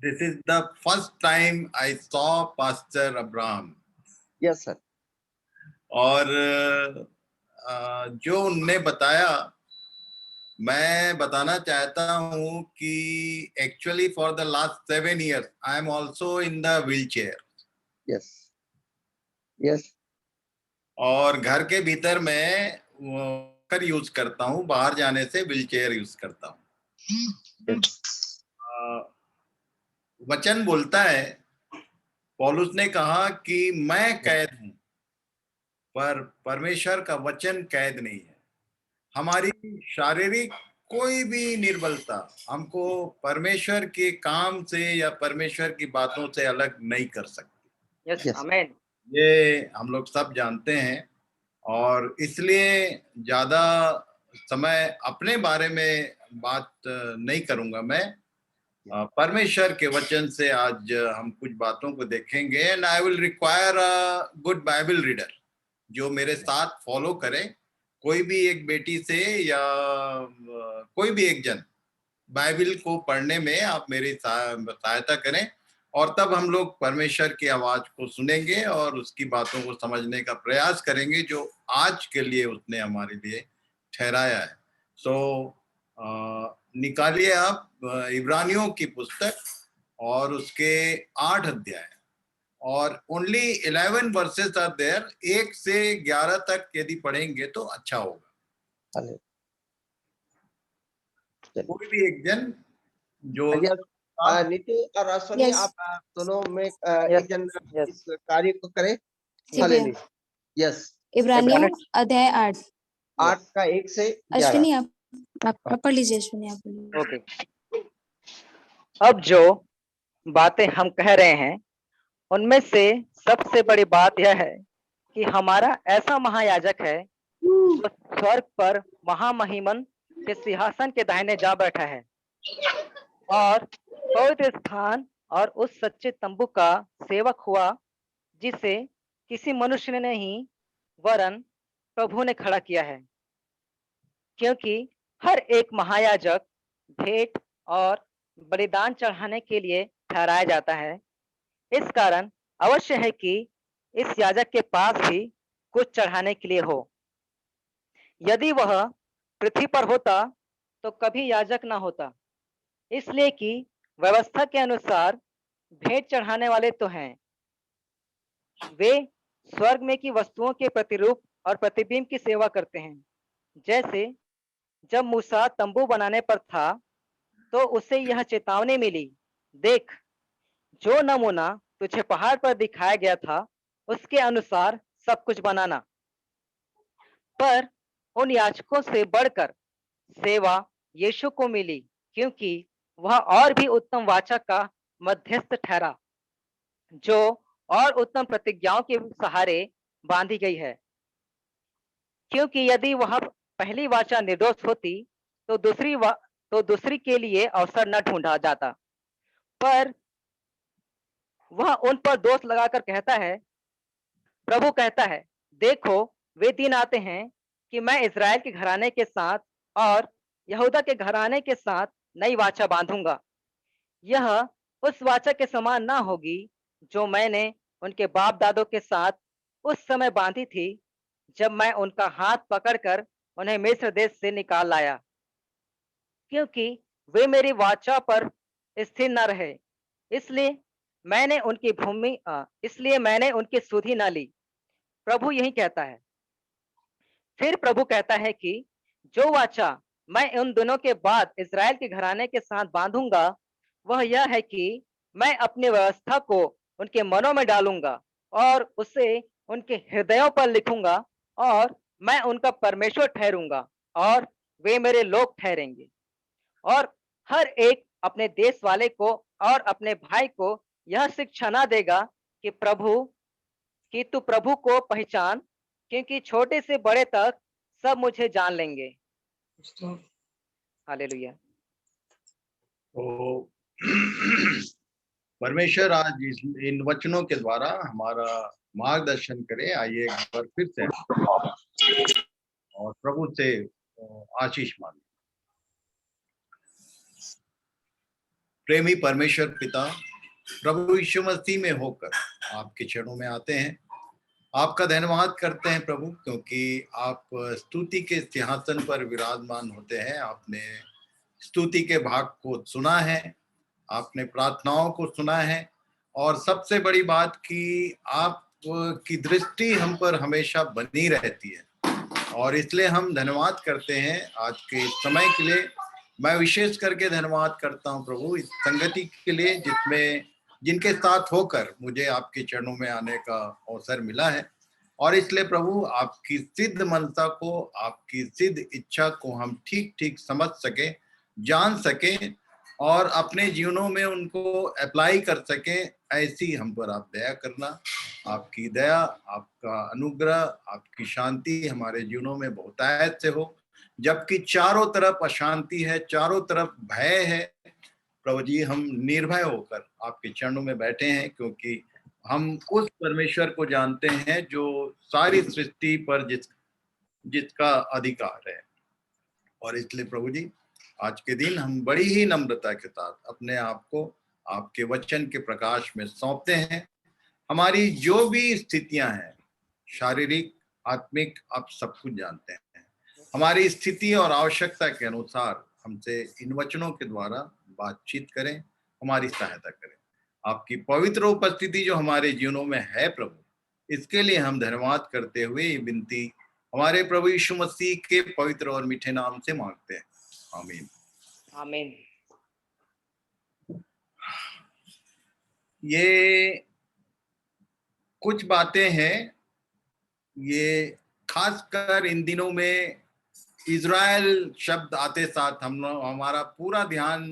This is the first time I saw Pastor Abraham. Yes, sir. और जो उनने बताया, मैं बताना चाहता हूँ कि actually for the last 7 years I am also in the wheel chair. Yes. Yes. और घर के भीतर मैं कर यूज करता हूँ, बाहर जाने से व्हील चेयर यूज करता हूँ. Yes. वचन बोलता है, पौलुस ने कहा कि मैं कैद हूं, पर परमेश्वर का वचन कैद नहीं है. हमारी शारीरिक कोई भी निर्बलता हमको परमेश्वर के काम से या परमेश्वर की बातों से अलग नहीं कर सकती. Yes. आमेन। ये हम लोग सब जानते हैं, और इसलिए ज्यादा समय अपने बारे में बात नहीं करूंगा मैं. परमेश्वर के वचन से आज हम कुछ बातों को देखेंगे. And I will require a good Bible reader जो मेरे साथ फॉलो करे. कोई भी एक बेटी से या कोई भी एक जन बाइबल को पढ़ने में आप मेरी सहायता करें, और तब हम लोग परमेश्वर की आवाज को सुनेंगे और उसकी बातों को समझने का प्रयास करेंगे जो आज के लिए उसने हमारे लिए ठहराया है. सो निकालिए आप इब्रानियों की पुस्तक और उसके 8 अध्याय, और ओनली 11 वर्सेस आर देयर. 1 से 11 तक यदि पढ़ेंगे तो अच्छा होगा. कोई भी एक जन जो नीतू और अश्वनी, आप दोनों में एक जन इस कार्य को करें. यस. इब्रानियों अध्याय 8 का 1 से 11. अश्विनी आप पढ़ लीजिए. अश्विनी आप. ओके. अब जो बातें हम कह रहे हैं उनमें से सबसे बड़ी बात यह है कि हमारा ऐसा महायाजक है जो स्वर्ग पर महामहिमन के सिंहासन के दाहिने जा बैठा है, और पवित्र स्थान और उस सच्चे तंबू का सेवक हुआ जिसे किसी मनुष्य ने नहीं वरन प्रभु ने खड़ा किया है. क्योंकि हर एक महायाजक भेंट और बलिदान चढ़ाने के लिए ठहराया जाता है, इस कारण अवश्य है कि इस याजक के पास भी कुछ चढ़ाने के लिए हो. यदि वह पृथ्वी पर होता तो कभी याजक ना होता, इसलिए कि व्यवस्था के अनुसार भेंट चढ़ाने वाले तो हैं, वे स्वर्ग में की वस्तुओं के प्रतिरूप और प्रतिबिंब की सेवा करते हैं. जैसे जब मूसा तंबू बनाने पर था तो उसे यह चेतावनी मिली, देख जो नमूना तुझे पहाड़ पर दिखाया गया था उसके अनुसार सब कुछ बनाना. पर उन याजकों से बढ़कर सेवा यीशु को मिली, क्योंकि वह और भी उत्तम वाचा का मध्यस्थ ठहरा, जो और उत्तम प्रतिज्ञाओं के सहारे बांधी गई है. क्योंकि यदि वह पहली वाचा निर्दोष होती तो दूसरी के लिए अवसर न ढूंढा जाता, पर वह उन पर दोष लगाकर कहता है, प्रभु कहता है, देखो वे दिन आते हैं कि मैं इज़राइल के घराने के साथ और यहूदा के घराने के साथ नई वाचा बांधूंगा. यह उस वाचा के समान ना होगी जो मैंने उनके बाप दादों के साथ उस समय बांधी थी जब मैं उनका हाथ पकड़कर उन्हें मिस्र देश से निकाल लाया, क्योंकि वे मेरी वाचा पर स्थिर न रहे, इसलिए मैंने उनकी सुधि न ली. प्रभु यही कहता है. फिर प्रभु कहता है कि जो वाचा मैं उन दिनों के बाद इज़राइल के घराने के साथ बांधूंगा वह यह है कि मैं अपनी व्यवस्था को उनके मनों में डालूंगा और उसे उनके हृदयों पर लिखूंगा, और मैं उनका परमेश्वर ठहरूंगा और वे मेरे लोग ठहरेंगे. और हर एक अपने देश वाले को और अपने भाई को यह शिक्षा ना देगा कि तू प्रभु को पहचान, क्योंकि छोटे से बड़े तक सब मुझे जान लेंगे. हालेलुया. तो परमेश्वर आज इन वचनों के द्वारा हमारा मार्गदर्शन करे. आइए एक बार फिर से और प्रभु से आशीष मांगे. प्रेमी परमेश्वर पिता प्रभु यीशु मसीह में होकर आपके चरणों में आते हैं, आपका धन्यवाद करते हैं प्रभु, क्योंकि आप स्तुति के सिंहासन पर विराजमान होते हैं। आपने स्तुति के भाग को सुना है, आपने प्रार्थनाओं को सुना है, और सबसे बड़ी बात कि आप की दृष्टि हम पर हमेशा बनी रहती है, और इसलिए हम धन्यवाद करते हैं आज के समय के लिए। मैं विशेष करके धन्यवाद करता हूं प्रभु इस संगति के लिए जिनके साथ होकर मुझे आपके चरणों में आने का अवसर मिला है, और इसलिए प्रभु आपकी सिद्ध मनसा को, आपकी सिद्ध इच्छा को हम ठीक ठीक समझ सके, जान सके और अपने जीवनों में उनको अप्लाई कर सके, ऐसी हम पर आप दया करना। आपकी दया, आपका अनुग्रह, आपकी शांति हमारे जीवनों में बहुतायत से हो, जबकि चारों तरफ अशांति है, चारों तरफ भय है। प्रभु जी, हम निर्भय होकर आपके चरणों में बैठे हैं, क्योंकि हम उस परमेश्वर को जानते हैं जो सारी सृष्टि पर जिसका अधिकार है। और इसलिए प्रभु जी, आज के दिन हम बड़ी ही नम्रता के साथ अपने आप को आपके वचन के प्रकाश में सौंपते हैं। हमारी जो भी स्थितियां हैं, शारीरिक, आत्मिक, आप सब कुछ जानते हैं। हमारी स्थिति और आवश्यकता के अनुसार हमसे इन वचनों के द्वारा बातचीत करें, हमारी सहायता करें। आपकी पवित्र उपस्थिति जो हमारे जीवनों में है प्रभु, इसके लिए हम धन्यवाद करते हुए ये विनती हमारे प्रभु यीशु मसीह के पवित्र और मीठे नाम से मांगते हैं, आमीन। आमीन। ये कुछ बातें हैं, ये खासकर इन दिनों में इज़राइल शब्द आते साथ हमारा पूरा ध्यान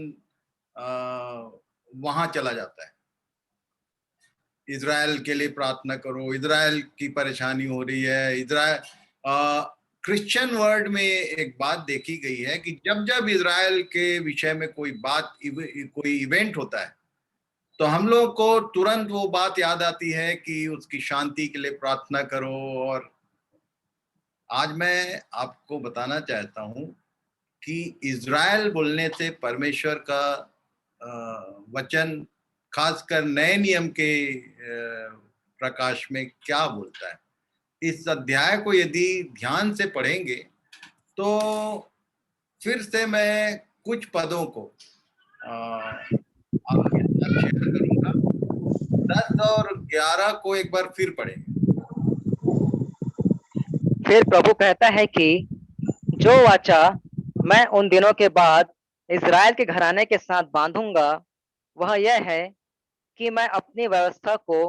वहां चला जाता है। इज़राइल के लिए प्रार्थना करो, इज़राइल की परेशानी हो रही है। इज़राइल क्रिश्चियन वर्ल्ड में एक बात देखी गई है कि जब जब इज़राइल के विषय में कोई इवेंट होता है, तो हम लोग को तुरंत वो बात याद आती है कि उसकी शांति के लिए प्रार्थना करो। और आज मैं आपको बताना चाहता हूं कि इज़राइल बोलने से परमेश्वर का वचन खासकर नए नियम के प्रकाश में क्या बोलता है। इस अध्याय को यदि ध्यान से पढ़ेंगे तो फिर से मैं कुछ पदों को आपके साथ शेयर करूंगा। 10 और 11 को एक बार फिर पढ़ेंगे। फिर प्रभु कहता है कि जो वाचा मैं उन दिनों के बाद इज़राइल के घराने के साथ बांधूंगा, वह यह है कि मैं अपनी व्यवस्था को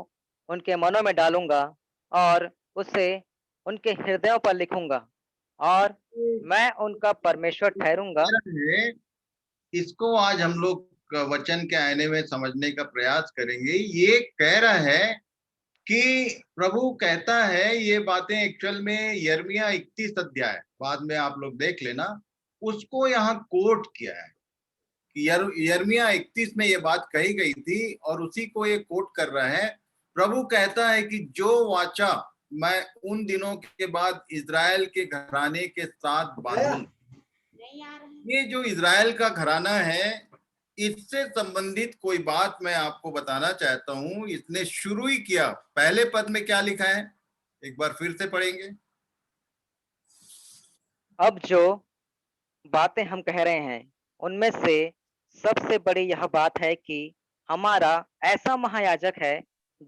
उनके मनों में डालूंगा और उसे उनके हृदयों पर लिखूंगा, और मैं उनका परमेश्वर ठहरूंगा। इसको आज हम लोग वचन के आईने में समझने का प्रयास करेंगे। ये कह रहा है कि प्रभु कहता है, ये बातें एक्चुअल में यिर्मयाह 31 अध्याय, बाद में आप लोग देख लेना, उसको यहाँ कोट किया है कि यिर्मयाह 31 में ये बात कही गई थी और उसी को ये कोट कर रहा है। प्रभु कहता है कि जो वाचा मैं उन दिनों के बाद इज़राइल के घराने के साथ बांधूंगा। ये जो इज़राइल का घराना है, इससे संबंधित कोई बात मैं आपको बताना चाहता हूं। इसने शुरू ही किया, पहले पद में क्या लिखा है, एक बार फिर से पढ़ेंगे। अब जो बातें हम कह रहे हैं उनमें से सबसे बड़ी यह बात है कि हमारा ऐसा महायाजक है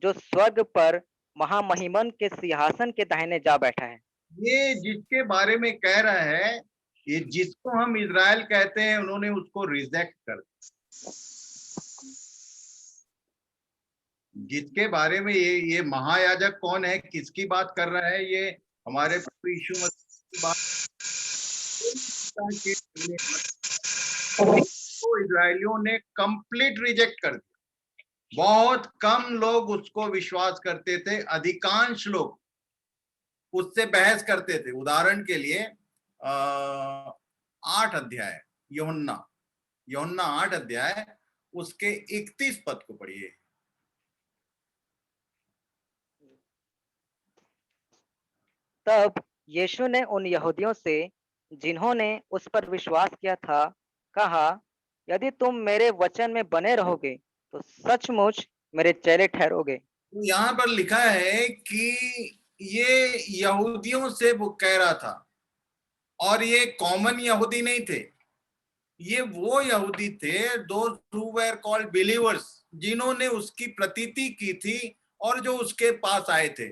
जो स्वर्ग पर महामहिमन के सिंहासन के दाहिने जा बैठा है। ये जिसके बारे में कह रहा है, ये जिसको हम इज़राइल कहते हैं, उन्होंने उसको रिजेक्ट कर दिया। जिसके बारे में ये महायाजक कौन है, किसकी बात कर रहा है, ये हमारे प्रभु यीशु मसीह की बात। तो इज़राइलियों ने कंप्लीट रिजेक्ट कर दिया। बहुत कम लोग उसको विश्वास करते थे, अधिकांश लोग उससे बहस करते थे। उदाहरण के लिए 8 अध्याय यूहन्ना 8 अध्याय उसके 31 पद को पढ़िए। तब यीशु ने उन यहूदियों से जिन्होंने उस पर विश्वास किया था कहा, यदि तुम मेरे वचन में बने रहोगे तो सचमुच मेरे चेले ठहरोगे। तो यहाँ पर लिखा है कि ये यहूदियों से वो कह रहा था, और ये कॉमन यहूदी नहीं थे, ये वो यहूदी थे those who were called believers, जिन्होंने उसकी प्रतीति की थी और जो उसके पास आए थे।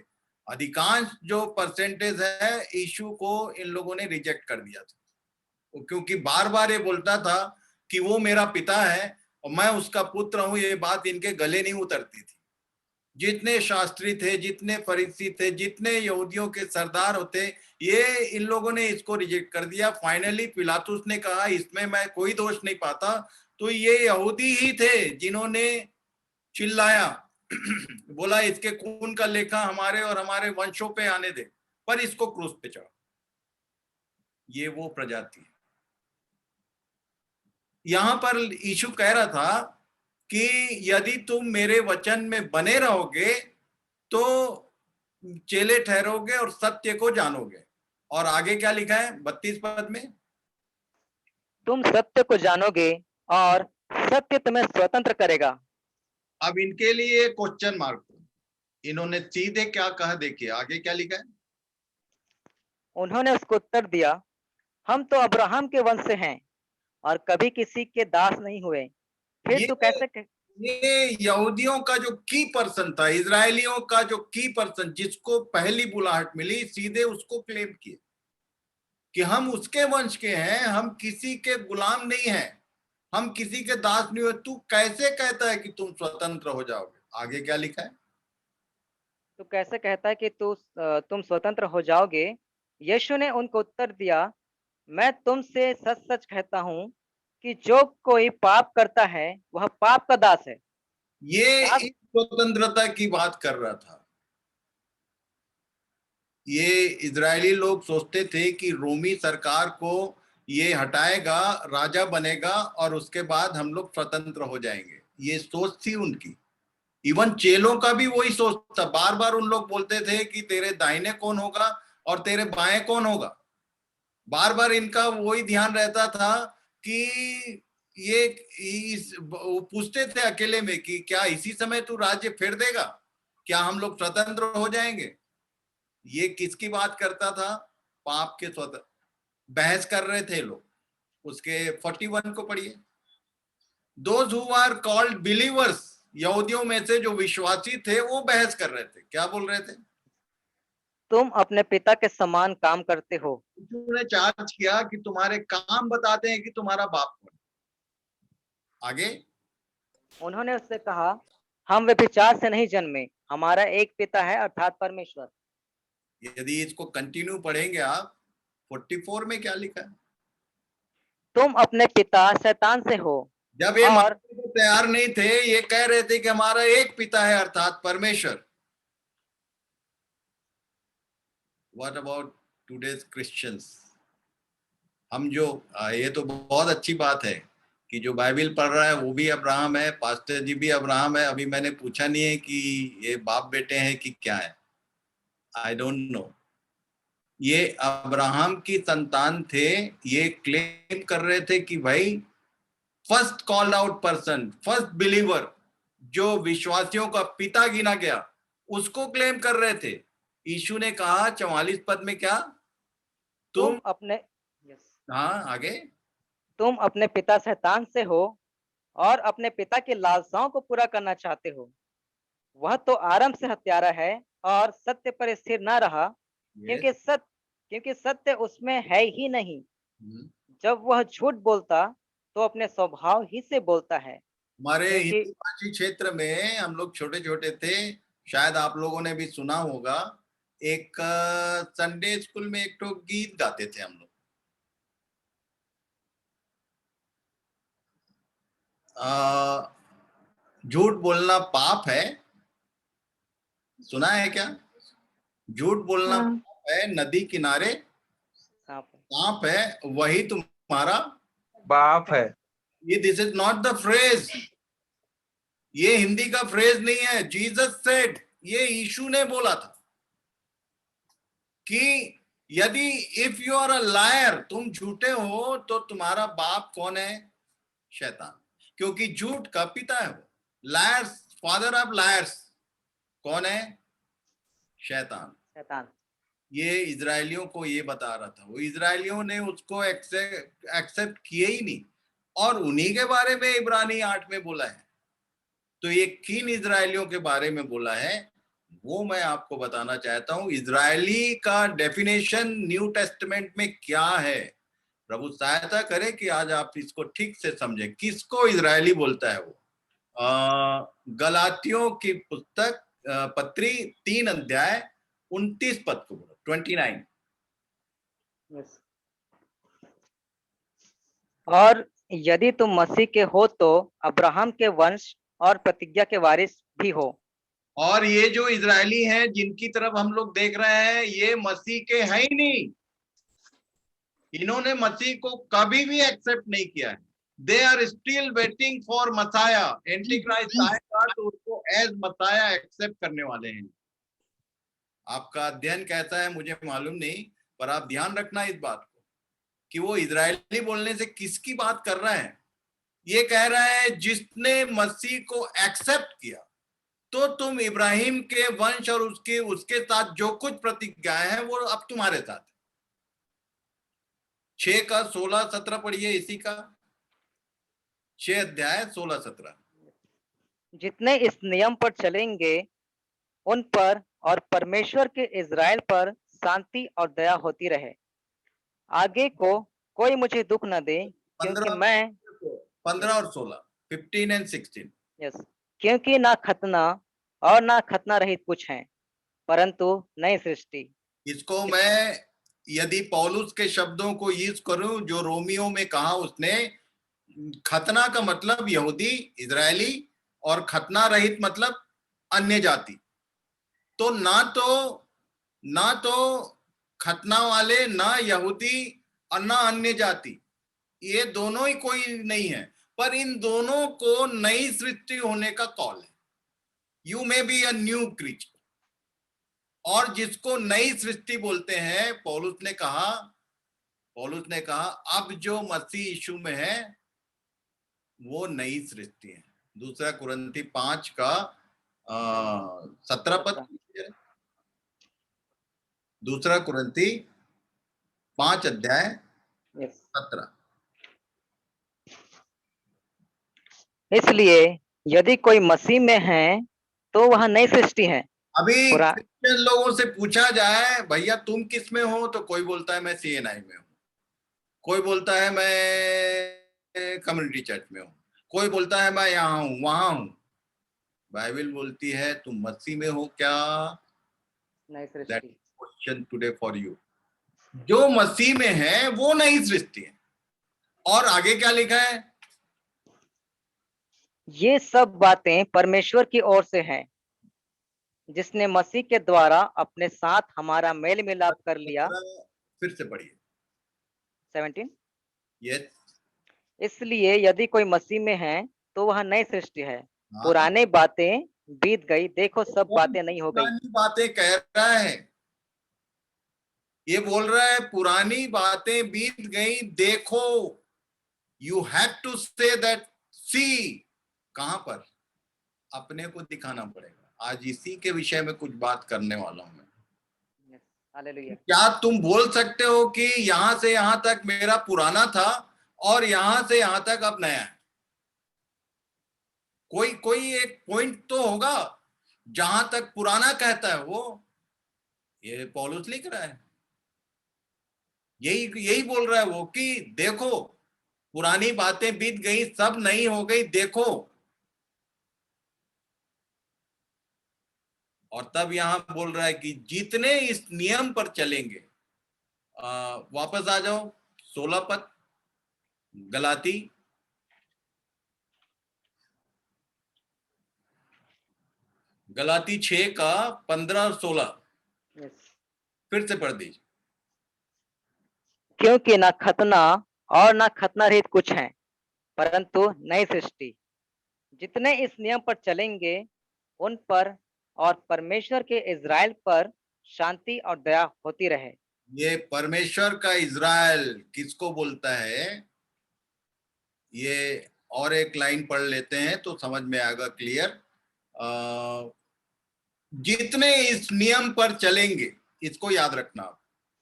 अधिकांश जो परसेंटेज है यीशु को इन लोगों ने रिजेक्ट कर दिया था, क्योंकि बार बार ये बोलता था कि वो मेरा पिता है और मैं उसका पुत्र हूं। ये बात इनके गले नहीं उतरती थी। जितने शास्त्री थे, जितने फरीसी थे, जितने यहूदियों के सरदार होते, ये इन लोगों ने इसको रिजेक्ट कर दिया। फाइनली पिलातुस ने कहा इसमें मैं कोई दोष नहीं पाता। तो ये यहूदी ही थे जिन्होंने चिल्लाया बोला इसके खून का लेखा हमारे और हमारे वंशों पे आने दे, पर इसको क्रूस पे चढ़ा। ये वो प्रजाति है। यहां पर यीशु कह रहा था कि यदि तुम मेरे वचन में बने रहोगे तो चेले ठहरोगे और सत्य को जानोगे। और आगे क्या लिखा है 32 पद में? तुम सत्य को जानोगे और सत्य तुम्हें स्वतंत्र करेगा। अब इनके लिए क्वेश्चन मार्क, इन्होंने सीधे क्या कहा, देखिए आगे क्या लिखा है। उन्होंने उसको उत्तर दिया, हम तो अब्राहम के वंश से हैं और कभी किसी के दास नहीं हुए। फिर तू कैसे ये यहूदियों का जो की पर्सन था, इजरायलियों का जो की पर्सन, जिसको पहली बुलाहट मिली, सीधे उसको क्लेम किए कि हम उसके वंश के हैं, हम किसी के गुलाम नहीं हैं, हम किसी के दास नहीं हुए। तू कैसे कहता है कि तुम स्वतंत्र हो जाओगे? आगे क्या लिखा है? तू कैसे कहता है कि तुम स्वतंत्र हो जाओगे? यीशु ने उनको उत्तर दिया, मैं तुमसे सच सच कहता हूँ कि जो कोई पाप करता है वह पाप का दास है। ये दास इस स्वतंत्रता की बात कर रहा था। ये इजरायली लोग सोचते थे कि रोमी सरकार को ये हटाएगा, राजा बनेगा और उसके बाद हम लोग स्वतंत्र हो जाएंगे। ये सोच थी उनकी। इवन चेलों का भी वही सोच था। बार बार उन लोग बोलते थे कि तेरे दाहिने कौन होगा और तेरे बाएं कौन होगा। बार बार इनका वही ध्यान रहता था कि ये वो पूछते थे अकेले में कि क्या इसी समय तू राज्य फेर देगा, क्या हम लोग स्वतंत्र हो जाएंगे। ये किसकी बात करता था? पाप के स्वतंत्र बहस कर रहे थे लोग। उसके 41 को पढ़िए। Those who are called believers, यहूदियों में से जो विश्वासी थे वो बहस कर रहे थे। क्या बोल रहे थे? तुम अपने पिता के समान काम करते हो। उन्होंने चार्ज किया कि तुम्हारे काम बताते हैं कि तुम्हारा बाप कौन। आगे उन्होंने उससे कहा, हम व्यभिचार से नहीं जन्मे, हमारा एक पिता है अर्थात परमेश्वर। यदि इसको कंटिन्यू पढ़ेंगे आप, 44 में क्या लिखा है? तुम अपने पिता शैतान से हो। जब ये और मानने को तैयार नहीं थे, ये कह रहे थे कि हमारा एक पिता है अर्थात परमेश्वर। What about today's Christians? हम जो ये तो बहुत अच्छी बात है कि जो बाइबल पढ़ रहा है वो भी अब्राहम है, पास्टर जी भी अब्राहम है। अभी मैंने पूछा नहीं है कि ये बाप बेटे हैं कि क्या है, आई डोंट नो। ये अब्राहम की संतान थे। ये क्लेम कर रहे थे कि भाई first called out person, first believer, जो विश्वासियों का पिता गिना गया, उसको क्लेम कर रहे थे। यीशु ने कहा 44 पद में क्या? तुम अपने हाँ आगे। तुम अपने पिता शैतान से हो और अपने पिता की लालसाओं को पूरा करना चाहते हो। वह तो आरंभ से हत्यारा है और सत्य पर स्थिर न रहा, क्योंकि सत्य उसमें है ही नहीं। जब वह झूठ बोलता तो अपने स्वभाव ही से बोलता है, हमारे क्योंकि हिंदी भाषी क्षेत्र में हम लोग छोटे छोटे थे, शायद आप लोगों ने भी सुना होगा। एक संडे स्कूल में एक तो गीत गाते थे हम लोग, झूठ बोलना पाप है। सुना है क्या? झूठ बोलना हाँ। पाप है, नदी किनारे सांप है, वही तुम्हारा बाप है। ये this is not the phrase, ये हिंदी का फ्रेज नहीं है। जीसस सेड, ये यीशु ने बोला था कि यदि if you are a liar, तुम झूठे हो तो तुम्हारा बाप कौन है? शैतान, क्योंकि झूठ का पिता है वो, लायर्स, फादर ऑफ लायर्स कौन है? शैतान। शैतान। ये इजरायलियों को ये बता रहा था, वो इजरायलियों ने उसको एक्सेप्ट किए ही नहीं, और उन्हीं के बारे में इब्रानी 8 में बोला है। तो ये किन इजरायलियों के बारे में बोला है वो मैं आपको बताना चाहता हूं। इजरायली का डेफिनेशन न्यू टेस्टमेंट में क्या है, प्रभु सहायता करे कि आज आप इसको ठीक से समझें, किसको इजरायली बोलता है वो। गलातियों की पुस्तक पत्री 3 अध्याय 29 पद को बोलो, 29। यस। और यदि तुम मसीह के हो तो अब्राहम के वंश और प्रतिज्ञा के वारिस भी हो। और ये जो इजरायली हैं जिनकी तरफ हम लोग देख रहे हैं, ये मसीह के हैं ही नहीं, इन्होंने मसीह को कभी भी एक्सेप्ट नहीं किया है। They are still waiting for Messiah, anti Christ आएगा तो उसको एज मसाया एक्सेप्ट करने वाले हैं। आपका अध्ययन कैसा है मुझे मालूम नहीं, पर आप ध्यान रखना इस बात को कि वो इजरायली बोलने से किसकी बात कर रहा है। ये कह रहा है जिसने मसीह को एक्सेप्ट किया, तो तुम इब्राहिम के वंश और उसके साथ जो कुछ प्रतिज्ञाएं हैं वो अब तुम्हारे साथ। 6 का 16-17 पढ़िए, इसी का 6 अध्याय 16-17। जितने इस नियम पर चलेंगे उन पर और परमेश्वर के इज़राइल पर शांति और दया होती रहे। आगे को कोई मुझे दुख न दे, क्योंकि मैं 15 और 16, 15 and 16। यस, क्योंकि ना खतना और ना खतना रहित कुछ है, परंतु नई सृष्टि। इसको मैं यदि पौलुस के शब्दों को यूज करूं जो रोमियो में कहा उसने, खतना का मतलब यहूदी इजरायली और खतना रहित मतलब अन्य जाति। तो ना तो खतना वाले, ना यहूदी और ना अन्य जाति, ये दोनों ही कोई नहीं है, पर इन दोनों को नई सृष्टि होने का कॉल है। You may be a new creature. और जिसको नई सृष्टि बोलते हैं, पौलुस ने कहा अब जो मसीह यीशु में है वो नई सृष्टि है। दूसरा कुरिन्थी 5 का 17 पद। दूसरा कुरिन्थी 5 अध्याय 17। इसलिए यदि कोई मसीह में है तो वह नई सृष्टि है। अभी क्रिश्चियन लोगों से पूछा जाए भैया तुम किस में हो, तो कोई बोलता है मैं CNI में हूं, कोई बोलता है मैं कम्युनिटी चर्च में हूं, कोई बोलता है मैं यहाँ हूं वहां हूं। बाइबल बोलती है तुम मसीह में हो क्या? नई सृष्टि। Question today for you. जो मसीह में है वो नई सृष्टि है। और आगे क्या लिखा है? ये सब बातें परमेश्वर की ओर से हैं, जिसने मसीह के द्वारा अपने साथ हमारा मेल मिलाप कर लिया। फिर से पढ़िए 17। यस। इसलिए यदि कोई मसीह में है तो वह नई सृष्टि है, हाँ। पुरानी बातें बीत गई, देखो सब बातें नई हो गई। पुरानी बातें कह रहा है, ये बोल रहा है पुरानी बातें बीत गई, देखो। You have to say that, see. कहां पर? अपने को दिखाना पड़ेगा। आज इसी के विषय में कुछ बात करने वाला हूं मैं। हालेलुया। क्या तुम बोल सकते हो कि यहां से यहां तक मेरा पुराना था और यहां से यहां तक अब नया है? कोई एक पॉइंट तो होगा जहां तक पुराना कहता है वो। ये पौलुस लिख रहा है, यही बोल रहा है वो कि देखो पुरानी बातें बीत गई, सब नई हो गई, देखो। और तब यहां बोल रहा है कि जितने इस नियम पर चलेंगे। वापस आ जाओ 16 पद, गलाती 6 का 15 और 16 फिर से पढ़ दीजिए। क्योंकि ना खतना और ना खतना रहित कुछ है, परंतु नई सृष्टि। जितने इस नियम पर चलेंगे उन पर और परमेश्वर के इज़राइल पर शांति और दया होती रहे। ये परमेश्वर का इज़राइल किसको बोलता है? ये और एक लाइन पढ़ लेते हैं तो समझ में आएगा क्लियर। जितने इस नियम पर चलेंगे, इसको याद रखना।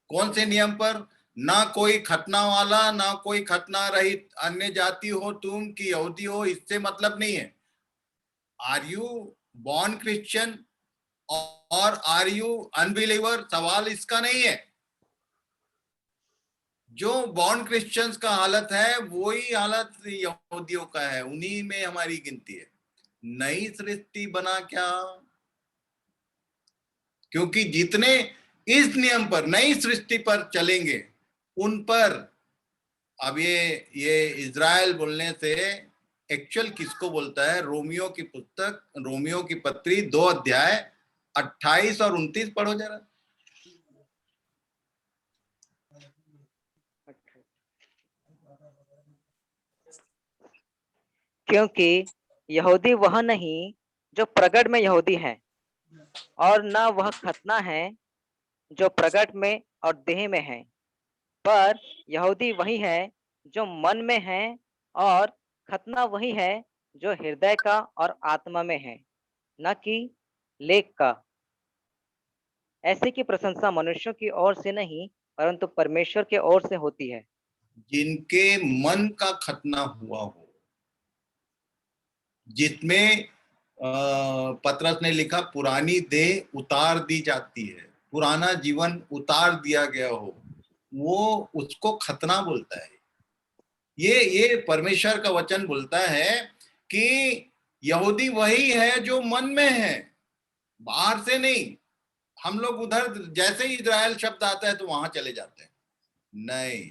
कौन से नियम पर? ना कोई खतना वाला, ना कोई खतना रहित, अन्य जाति हो तुम कि यहूदी हो, इससे मतलब नहीं है। आर यू बॉर्न क्रिश्चियन और आर यू अनबिलीवर, सवाल इसका नहीं है। जो बॉर्न क्रिश्चियंस का हालत है वही हालत यहूदियों का है, उन्हीं में हमारी गिनती है। नई सृष्टि बना क्या? क्योंकि जितने इस नियम पर, नई सृष्टि पर चलेंगे, उन पर, अब ये इज़राइल बोलने से एक्चुअल किसको बोलता है? रोमियो की पुस्तक, रोमियो की पत्री 2 अध्याय 28 और 29 पढ़ो जरा। क्योंकि यहूदी वह नहीं जो प्रगट में यहूदी है, और न वह खतना है जो प्रगट में और देह में है, पर यहूदी वही है जो मन में है, और खतना वही है जो हृदय का और आत्मा में है, न कि लेख का। ऐसे की प्रशंसा मनुष्यों की ओर से नहीं परंतु परमेश्वर के ओर से होती है। जिनके मन का खतना हुआ हो, जिसमें पतरस ने लिखा पुरानी देह उतार दी जाती है, पुराना जीवन उतार दिया गया हो, वो उसको खतना बोलता है। ये परमेश्वर का वचन बोलता है कि यहूदी वही है जो मन में है, बाहर से नहीं। हम लोग उधर जैसे ही इज़राइल शब्द आता है तो वहां चले जाते हैं। नहीं,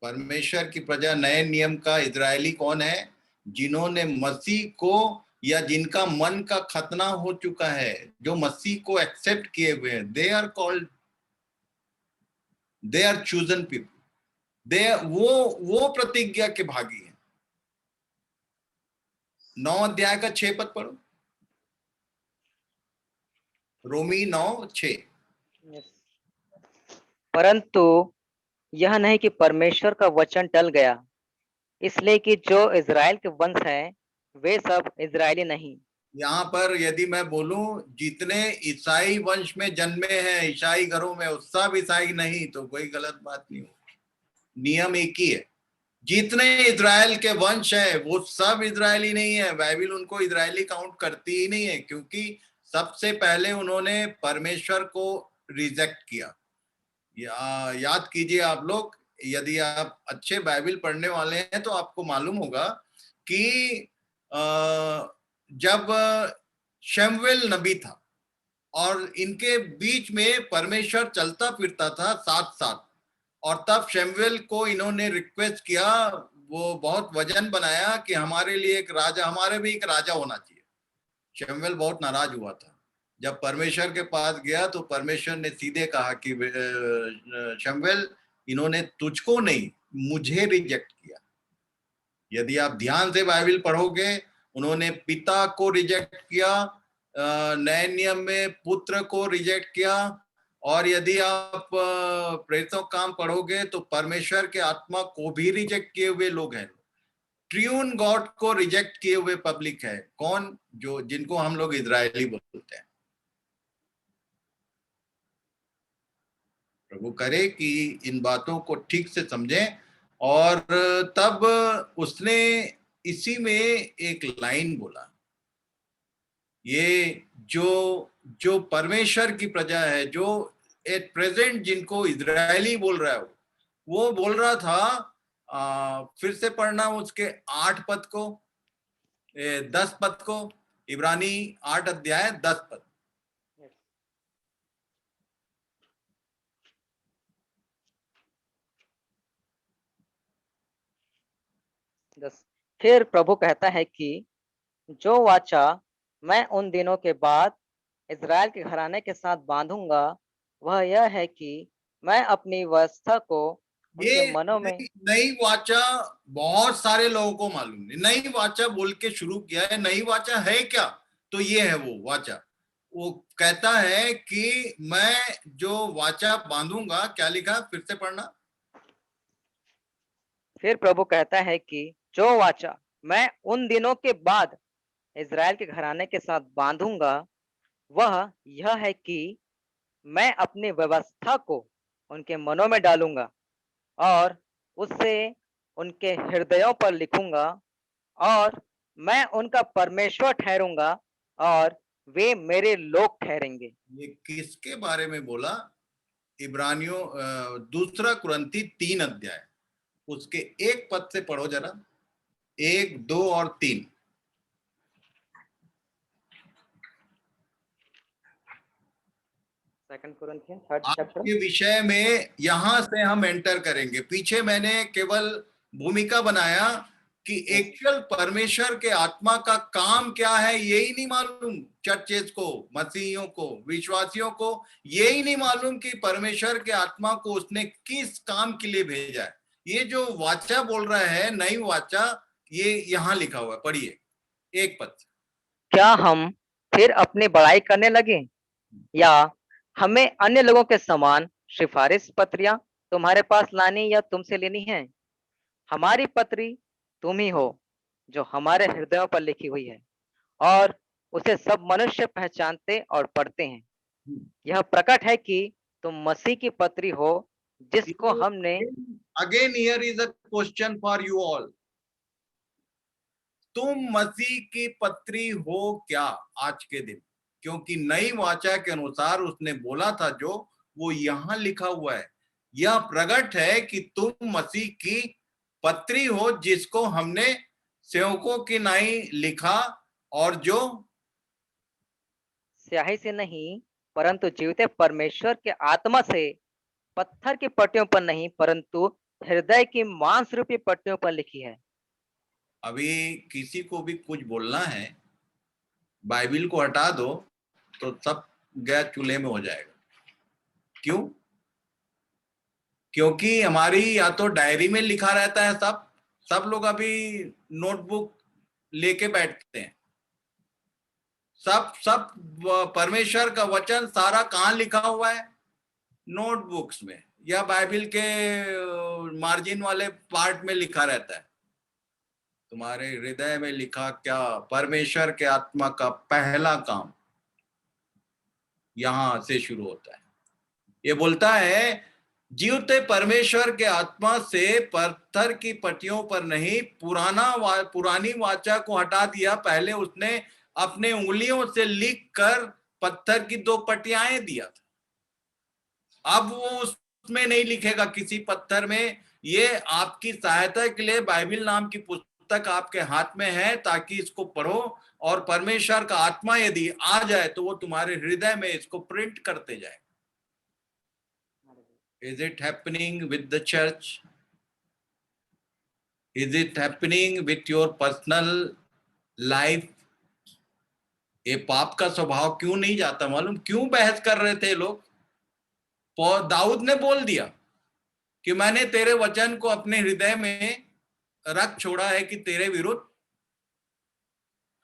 परमेश्वर की प्रजा, नए नियम का इज़राइली कौन है? जिन्होंने मसीह को, या जिनका मन का खतना हो चुका है, जो मसीह को एक्सेप्ट किए हुए हैं। They are called, they are chosen people, they वो प्रतिज्ञा के भागी हैं। 9 अध्याय का 6 पद पढ़ो, रोमी 9:6। परंतु यह नहीं कि परमेश्वर का वचन टल गया, इसलिए कि जो इज़राइल के वंश है वे सब इज़राइली नहीं। यहाँ पर यदि मैं बोलूं जितने ईसाई वंश में जन्मे हैं, ईसाई घरों में, वो सब ईसाई नहीं, तो कोई गलत बात नहीं हो। नियम एक ही है। जितने इज़राइल के वंश है वो सब इज़राइली नहीं है। बाइबल उनको इज़राइली काउंट करती ही नहीं है, क्योंकि सबसे पहले उन्होंने परमेश्वर को रिजेक्ट किया। याद कीजिए आप लोग, यदि आप अच्छे बाइबल पढ़ने वाले हैं तो आपको मालूम होगा कि जब शमूएल नबी था और इनके बीच में परमेश्वर चलता फिरता था साथ साथ, और तब शमूएल को इन्होंने रिक्वेस्ट किया, वो बहुत वजन बनाया कि हमारे लिए एक राजा, हमारे भी एक राजा होना चाहिए। शमूएल बहुत नाराज हुआ था। जब परमेश्वर के पास गया तो परमेश्वर ने सीधे कहा कि शमूएल, इन्होंने तुझको नहीं, मुझे रिजेक्ट किया। यदि आप ध्यान से बाइबल पढ़ोगे, उन्होंने पिता को रिजेक्ट किया, नए नियम में पुत्र को रिजेक्ट किया, और यदि आप प्रेरितों काम पढ़ोगे तो परमेश्वर के आत्मा को भी रिजेक्ट किए हुए लोग हैं। ट्रियून गॉड को रिजेक्ट किए हुए पब्लिक है। कौन? जो जिनको हम लोग इजरायली बोलते हैं। प्रभु करे कि इन बातों को ठीक से समझें। और तब उसने इसी में एक लाइन बोला, ये जो परमेश्वर की प्रजा है, जो एट प्रेजेंट जिनको इजरायली बोल रहा है, वो बोल रहा था, फिर से पढ़ना उसके 8 पद को, 10 पद को, इब्रानी 8 अध्याय 10 पद। फिर प्रभु कहता है कि जो वाचा मैं उन दिनों के बाद इज़राइल के घराने के साथ बांधूंगा वह यह है कि मैं अपनी व्यवस्था को ये उनके मनों में। नई वाचा बहुत सारे लोगों को मालूम नहीं। नई वाचा बोल के शुरू किया है। नई वाचा है क्या? तो ये है वो वाचा। वो कहता है कि मैं जो वाचा बांधूंगा, क्या लिखा? फिर से पढ़ना। फिर प्रभु कहता है कि जो वाचा मैं उन दिनों के बाद इज़राइल के घराने के साथ बांधूंगा, वह यह है कि मैं अपनी व्यवस्था को उनके मनों में डालूंगा और उससे उनके हृदयों पर लिखूंगा, और मैं उनका परमेश्वर ठहरूंगा और वे मेरे लोग ठहरेंगे। ये किसके बारे में बोला? इब्रानियों दूसरा कुरिन्थी 3 अध्याय उसके 1 पद से पढ़ो जरा, 1, 2 और 3। सेकंड कोरिन्थियंस 3rd आज चैप्टर। के विषय में यहां से हम एंटर करेंगे। पीछे मैंने केवल भूमिका बनाया कि एक्चुअल परमेश्वर के आत्मा का काम क्या है, यही नहीं मालूम चर्चेस को, मसीहियों को, विश्वासियों को यही नहीं मालूम कि परमेश्वर के आत्मा को उसने किस काम के लिए भेजा है। ये जो वाचा बोल रहा है, नई वाचा, ये यहाँ लिखा हुआ है, पढ़िए 1 पद। क्या हम फिर अपनी बड़ाई करने लगे, या हमें अन्य लोगों के समान सिफारिश पत्रियां तुम्हारे पास लानी या तुमसे लेनी है? हमारी पत्री तुम ही हो जो हमारे हृदयों पर लिखी हुई है, और उसे सब मनुष्य पहचानते और पढ़ते हैं। यह प्रकट है कि तुम मसीह की पत्री हो, जिसको हमने again here is a question for you all. तुम मसीह की पत्री हो क्या आज के दिन? क्योंकि नई वाचा के अनुसार उसने बोला था जो, वो यहां लिखा हुआ है। यह प्रकट है कि तुम मसीह की पत्री हो, जिसको हमने सेवकों की नाई लिखा, और जो स्याही से नहीं परंतु जीवते परमेश्वर के आत्मा से, पत्थर की पट्टियों पर नहीं परंतु हृदय की मांस रूपी पट्टियों पर लिखी है। अभी किसी को भी कुछ बोलना है, बाइबिल को हटा दो तो सब गैस चूल्हे में हो जाएगा। क्यों? क्योंकि हमारी या तो डायरी में लिखा रहता है, सब लोग अभी नोटबुक लेके बैठते हैं। सब परमेश्वर का वचन सारा कहाँ लिखा हुआ है? नोटबुक्स में, या बाइबिल के मार्जिन वाले पार्ट में लिखा रहता है। तुम्हारे हृदय में लिखा क्या? परमेश्वर के आत्मा का पहला काम यहां से शुरू होता है। ये बोलता है, जीवते परमेश्वर के आत्मा से पत्थर की पट्टियों पर नहीं, पुरानी वाचा को हटा दिया। पहले उसने अपने उंगलियों से लिखकर पत्थर की 2 पट्टियां दिया था। अब वो उसमें नहीं लिखेगा किसी पत्थर में। ये आपकी सहायता के लिए बाइबिल नाम की पुस्तक आपके हाथ में है, ताकि इसको पढ़ो, और परमेश्वर का आत्मा यदि आ जाए तो वो तुम्हारे हृदय में इसको प्रिंट करते जाए। Is it happening with the church? Is it happening with your personal life? ये पाप का स्वभाव क्यों नहीं जाता? मालूम क्यों बहस कर रहे थे लोग? दाऊद ने बोल दिया कि मैंने तेरे वचन को अपने हृदय में रख छोड़ा है कि तेरे विरुद्ध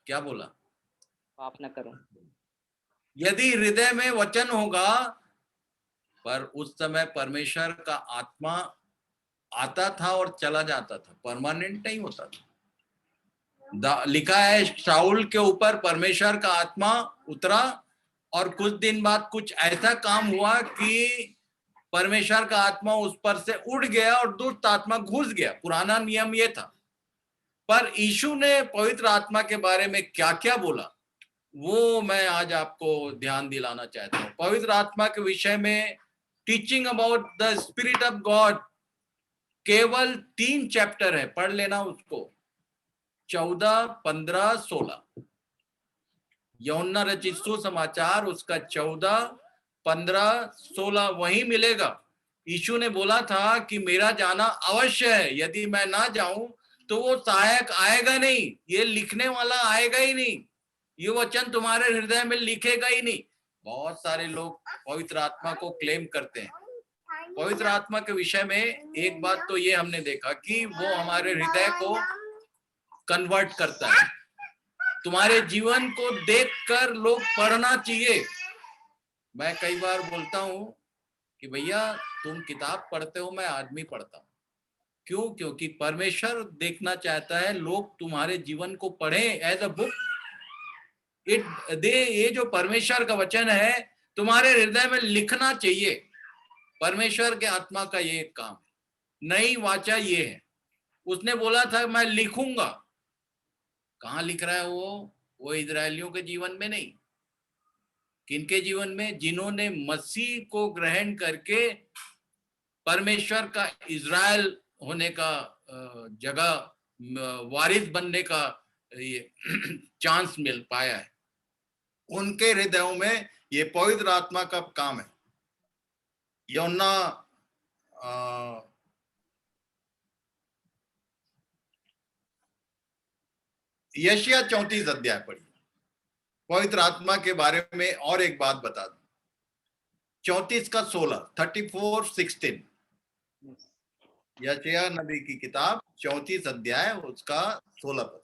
क्या बोला? पाप न करो। यदि हृदय में वचन होगा, पर उस समय परमेश्वर का आत्मा आता था और चला जाता था, परमानेंट नहीं होता था। लिखा है, शाऊल के ऊपर परमेश्वर का आत्मा उतरा और कुछ दिन बाद कुछ ऐसा काम हुआ कि परमेश्वर का आत्मा उस पर से उड़ गया और दुष्ट आत्मा घुस गया। पुराना नियम ये था। पर यीशु ने पवित्र आत्मा के बारे में क्या क्या बोला, वो मैं आज आपको ध्यान दिलाना चाहता हूँ। पवित्र आत्मा के विषय में teaching about the spirit of God केवल 3 चैप्टर है, पढ़ लेना उसको, 14, 15, 16। यूहन्ना रचित सुसमाचार उसका 14, 15, 16 वही मिलेगा। यीशु ने बोला था कि मेरा जाना अवश्य है, यदि मैं ना जाऊं तो वो सहायक आएगा नहीं, ये लिखने वाला आएगा ही नहीं, ये वचन तुम्हारे हृदय में लिखेगा ही नहीं। बहुत सारे लोग पवित्र आत्मा को क्लेम करते हैं। पवित्र आत्मा के विषय में एक बात तो ये हमने देखा कि वो हमारे हृदय को कन्वर्ट करता है। तुम्हारे जीवन को देखकर लोग पढ़ना चाहिए। मैं कई बार बोलता हूं कि भैया तुम किताब पढ़ते हो, मैं आदमी पढ़ता हूं। क्यों? क्योंकि परमेश्वर देखना चाहता है लोग तुम्हारे जीवन को पढ़ें एज अ बुक। ये जो परमेश्वर का वचन है तुम्हारे हृदय में लिखना चाहिए। परमेश्वर के आत्मा का ये एक काम है। नई वाचा ये है, उसने बोला था मैं लिखूंगा। कहाँ लिख रहा है वो इजरायलियों के जीवन में नहीं। किनके जीवन में? जिन्होंने मसीह को ग्रहण करके परमेश्वर का इज़राइल होने का जगह वारिस बनने का ये चांस मिल पाया है, उनके हृदयों में ये पवित्र आत्मा का काम है। यूहन्ना यशायाह 34 अध्याय पढ़िए। पवित्र आत्मा के बारे में और एक बात बता दूं, 34 का 16, 34:16, यशायाह नबी की किताब 34 अध्याय उसका 16 पद।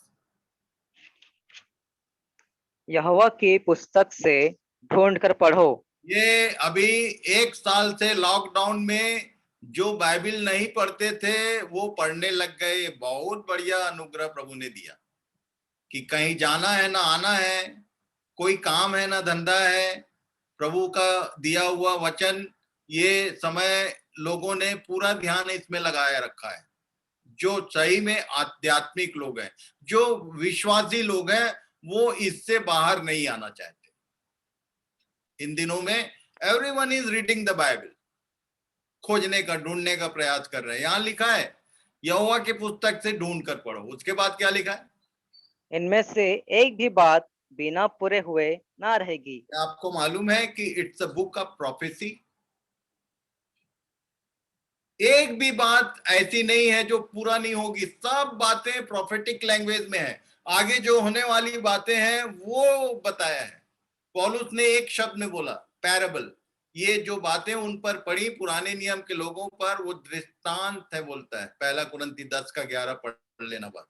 यहोवा की पुस्तक से ढूंढ कर पढ़ो। ये अभी 1 साल से लॉकडाउन में जो बाइबल नहीं पढ़ते थे वो पढ़ने लग गए। बहुत बढ़िया अनुग्रह प्रभु ने दिया कि कहीं जाना है ना आना है, कोई काम है ना धंधा है। प्रभु का दिया हुआ वचन, ये समय लोगों ने पूरा ध्यान इसमें लगाया रखा है। जो सही में आध्यात्मिक लोग हैं, जो विश्वासी लोग हैं, वो इससे बाहर नहीं आना चाहते। इन दिनों में everyone is reading the Bible, खोजने का, ढूंढने का प्रयास कर रहे हैं। यहां लिखा है यहोवा की पुस्तक से ढूंढ कर पढ़ो। उसके बाद क्या लिखा है? इनमें से एक भी बात बिना पूरे हुए ना रहेगी। आपको मालूम है कि it's a book of prophecy. एक भी बात ऐसी नहीं है जो पूरा नहीं होगी। सब बातें प्रोफेटिक लैंग्वेज में है। आगे जो होने वाली बातें हैं वो बताया है। पौलुस ने एक शब्द में बोला, पैराबल। ये जो बातें उन पर पड़ी पुराने नियम के लोगों पर, वो दृष्टांत है बोलता है। 1 कुरिन्थी 10 का 11 पढ़ लेना बात।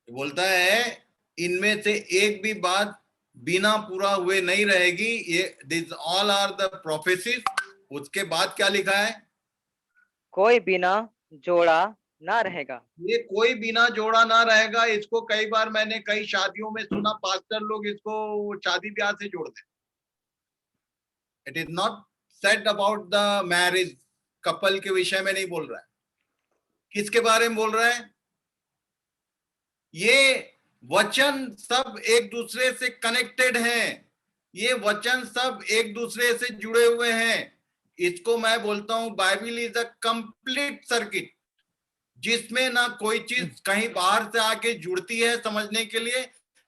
बोलता है इनमें से एक भी बात बिना पूरा हुए नहीं रहेगी। ये this all are the prophecies. उसके बाद क्या लिखा है? कोई बिना जोड़ा ना रहेगा। ये कोई बिना जोड़ा ना रहेगा। इसको कई बार मैंने कई शादियों में सुना, पास्टर लोग इसको शादी ब्याह से जोड़ते। It is not said about the marriage couple के विषय में नहीं बोल रहा है। किसके बारे में बोल रहा है? ये वचन सब एक दूसरे से कनेक्टेड हैं। ये वचन सब एक दूसरे से जुड़े हुए हैं। इसको मैं बोलता हूं Bible is a complete circuit, जिसमें ना कोई चीज कहीं बाहर से आके जुड़ती है समझने के लिए,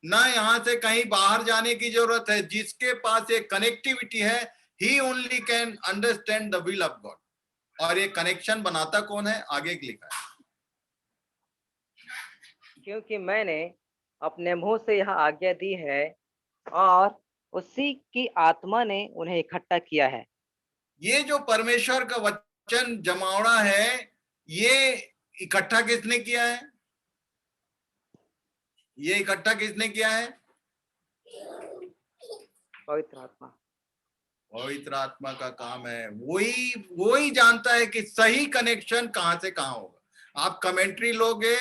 ना यहां से कहीं बाहर जाने की जरूरत है। जिसके पास एक कनेक्टिविटी है, he only can understand the will of God. और ये कनेक्शन बनाता कौन है? आगे लिखा है, क्योंकि मैंने अपने मुंह से यह आज्ञा दी है और उसी की आत्मा ने उन्हें इकट्ठा किया है। ये जो परमेश्वर का वचन जमावड़ा है, ये इकट्ठा किसने किया है? ये इकट्ठा किसने किया है? पवित्र आत्मा। पवित्र आत्मा का काम है। वही जानता है कि सही कनेक्शन कहां से कहां होगा। आप कमेंट्री लोगे,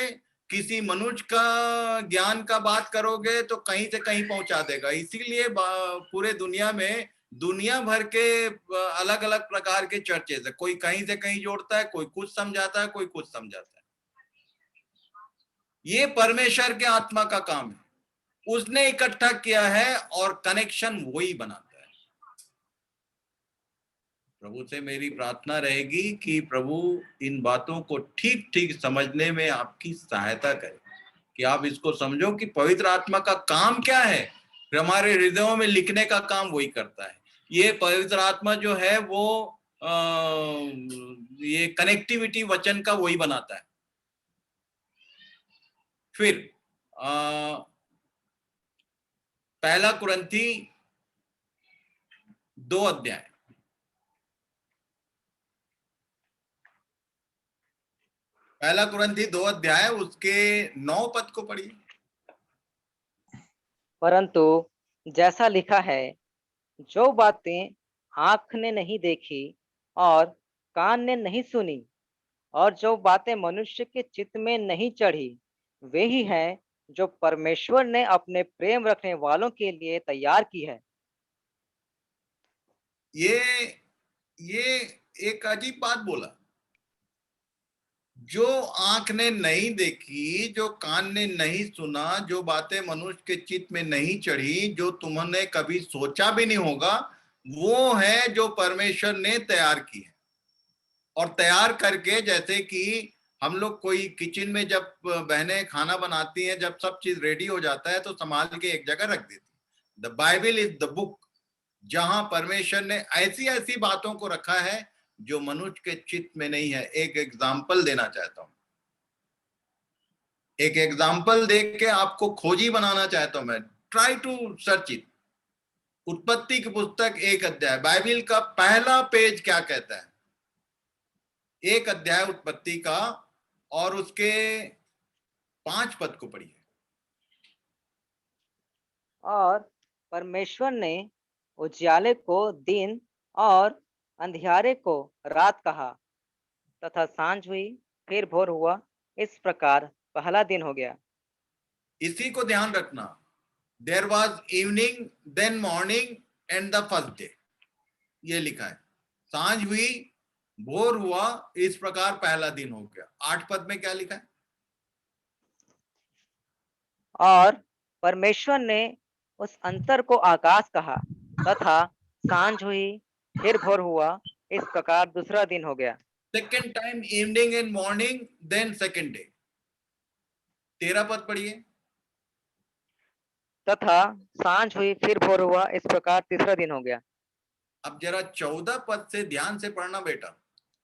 किसी मनुष्य का ज्ञान का बात करोगे तो कहीं से कहीं पहुंचा देगा। इसीलिए पूरे दुनिया में दुनिया भर के अलग अलग प्रकार के चर्चेस है। कोई कहीं से कहीं जोड़ता है, कोई कुछ समझाता है, कोई कुछ समझाता है। ये परमेश्वर के आत्मा का काम है। उसने इकट्ठा किया है और कनेक्शन वही बनाता है। प्रभु से मेरी प्रार्थना रहेगी कि प्रभु इन बातों को ठीक ठीक समझने में आपकी सहायता करे, कि आप इसको समझो कि पवित्र आत्मा का काम क्या है। फिर हमारे हृदयों में लिखने का काम वही करता है। ये पवित्र आत्मा जो है वो ये कनेक्टिविटी वचन का वही बनाता है। फिर 1 कुरिन्थी 2 अध्याय, 1 कुरिन्थी 2 अध्याय उसके 9 पद को पढ़िए। परंतु जैसा लिखा है, जो बातें आंख ने नहीं देखी और कान ने नहीं सुनी और जो बातें मनुष्य के चित्त में नहीं चढ़ी वे ही हैं जो परमेश्वर ने अपने प्रेम रखने वालों के लिए तैयार की है। ये एक अजीब बात बोला। जो आंख ने नहीं देखी, जो कान ने नहीं सुना, जो बातें मनुष्य के चित्त में नहीं चढ़ी, जो तुमने कभी सोचा भी नहीं होगा, वो है जो परमेश्वर ने तैयार की है। और तैयार करके, जैसे कि हम लोग कोई किचन में जब बहनें खाना बनाती हैं, जब सब चीज रेडी हो जाता है तो संभाल के एक जगह रख देती। The Bible is the book जहां परमेश्वर ने ऐसी ऐसी बातों को रखा है जो मनुष्य के चित्त में नहीं है। एक एग्जाम्पल देना चाहता हूं, एक एग्जाम्पल देख के आपको खोजी बनाना चाहता हूं मैं। Try to search it. उत्पत्ति की पुस्तक 1 अध्याय, बाइबल का पहला पेज क्या कहता है? 1 अध्याय उत्पत्ति का और उसके 5 पद को पढ़िए। और परमेश्वर ने उजियाले को दिन और अंधियारे को रात कहा, तथा सांझ हुई फिर भोर हुआ, इस प्रकार पहला दिन हो गया। इसी को ध्यान रखना। There was evening, then morning and the first day, ये लिखा है। सांझ हुई, भोर हुआ, इस प्रकार पहला दिन हो गया। 8 पद में क्या लिखा है? और परमेश्वर ने उस अंतर को आकाश कहा, तथा सांझ हुई फिर भोर हुआ, इस प्रकार दूसरा दिन हो गया। Second time evening and morning, then second day. 13 पद पढ़िए। तथा सांझ हुई फिर भोर हुआ, इस प्रकार तीसरा दिन हो गया। अब जरा 14 पद से ध्यान से पढ़ना बेटा,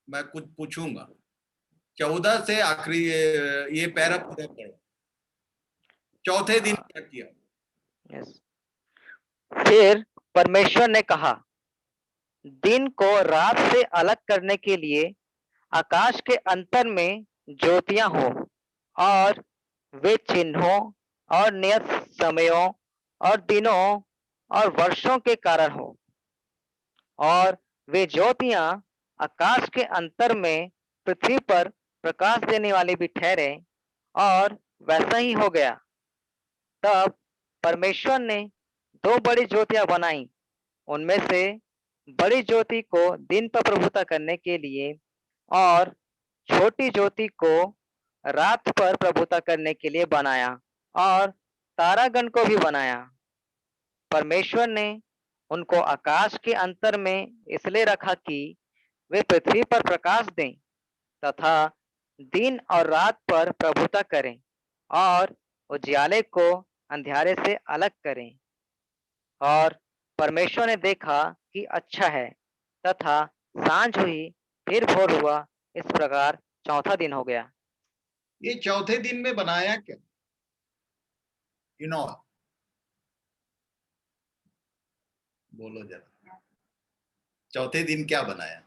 मैं कुछ पूछूंगा। 14 से आखिरी ये पैरा पूरा पढ़ो। चौथे दिन क्या किया? फिर परमेश्वर ने कहा, दिन को रात से अलग करने के लिए आकाश के अंतर में ज्योतियां हो, और वे चिन्हों और नियत समयों और दिनों और वर्षों के कारण हो, और वे ज्योतियां आकाश के अंतर में पृथ्वी पर प्रकाश देने वाली भी ठहरे, और वैसा ही हो गया। तब परमेश्वर ने 2 बड़ी ज्योतियां बनाई, उनमें से बड़ी ज्योति को दिन पर प्रभुता करने के लिए और छोटी ज्योति को रात पर प्रभुता करने के लिए बनाया, और तारागण को भी बनाया। परमेश्वर ने उनको आकाश के अंतर में इसलिए रखा कि वे पृथ्वी पर प्रकाश दें तथा दिन और रात पर प्रभुता करें, और उजियाले को अंधियारे से अलग करें। और परमेश्वर ने देखा कि अच्छा है, तथा सांझ हुई फिर भोर हुआ, इस प्रकार चौथा दिन हो गया। ये चौथे दिन में बनाया क्या? बोलो जरा, चौथे दिन क्या बनाया?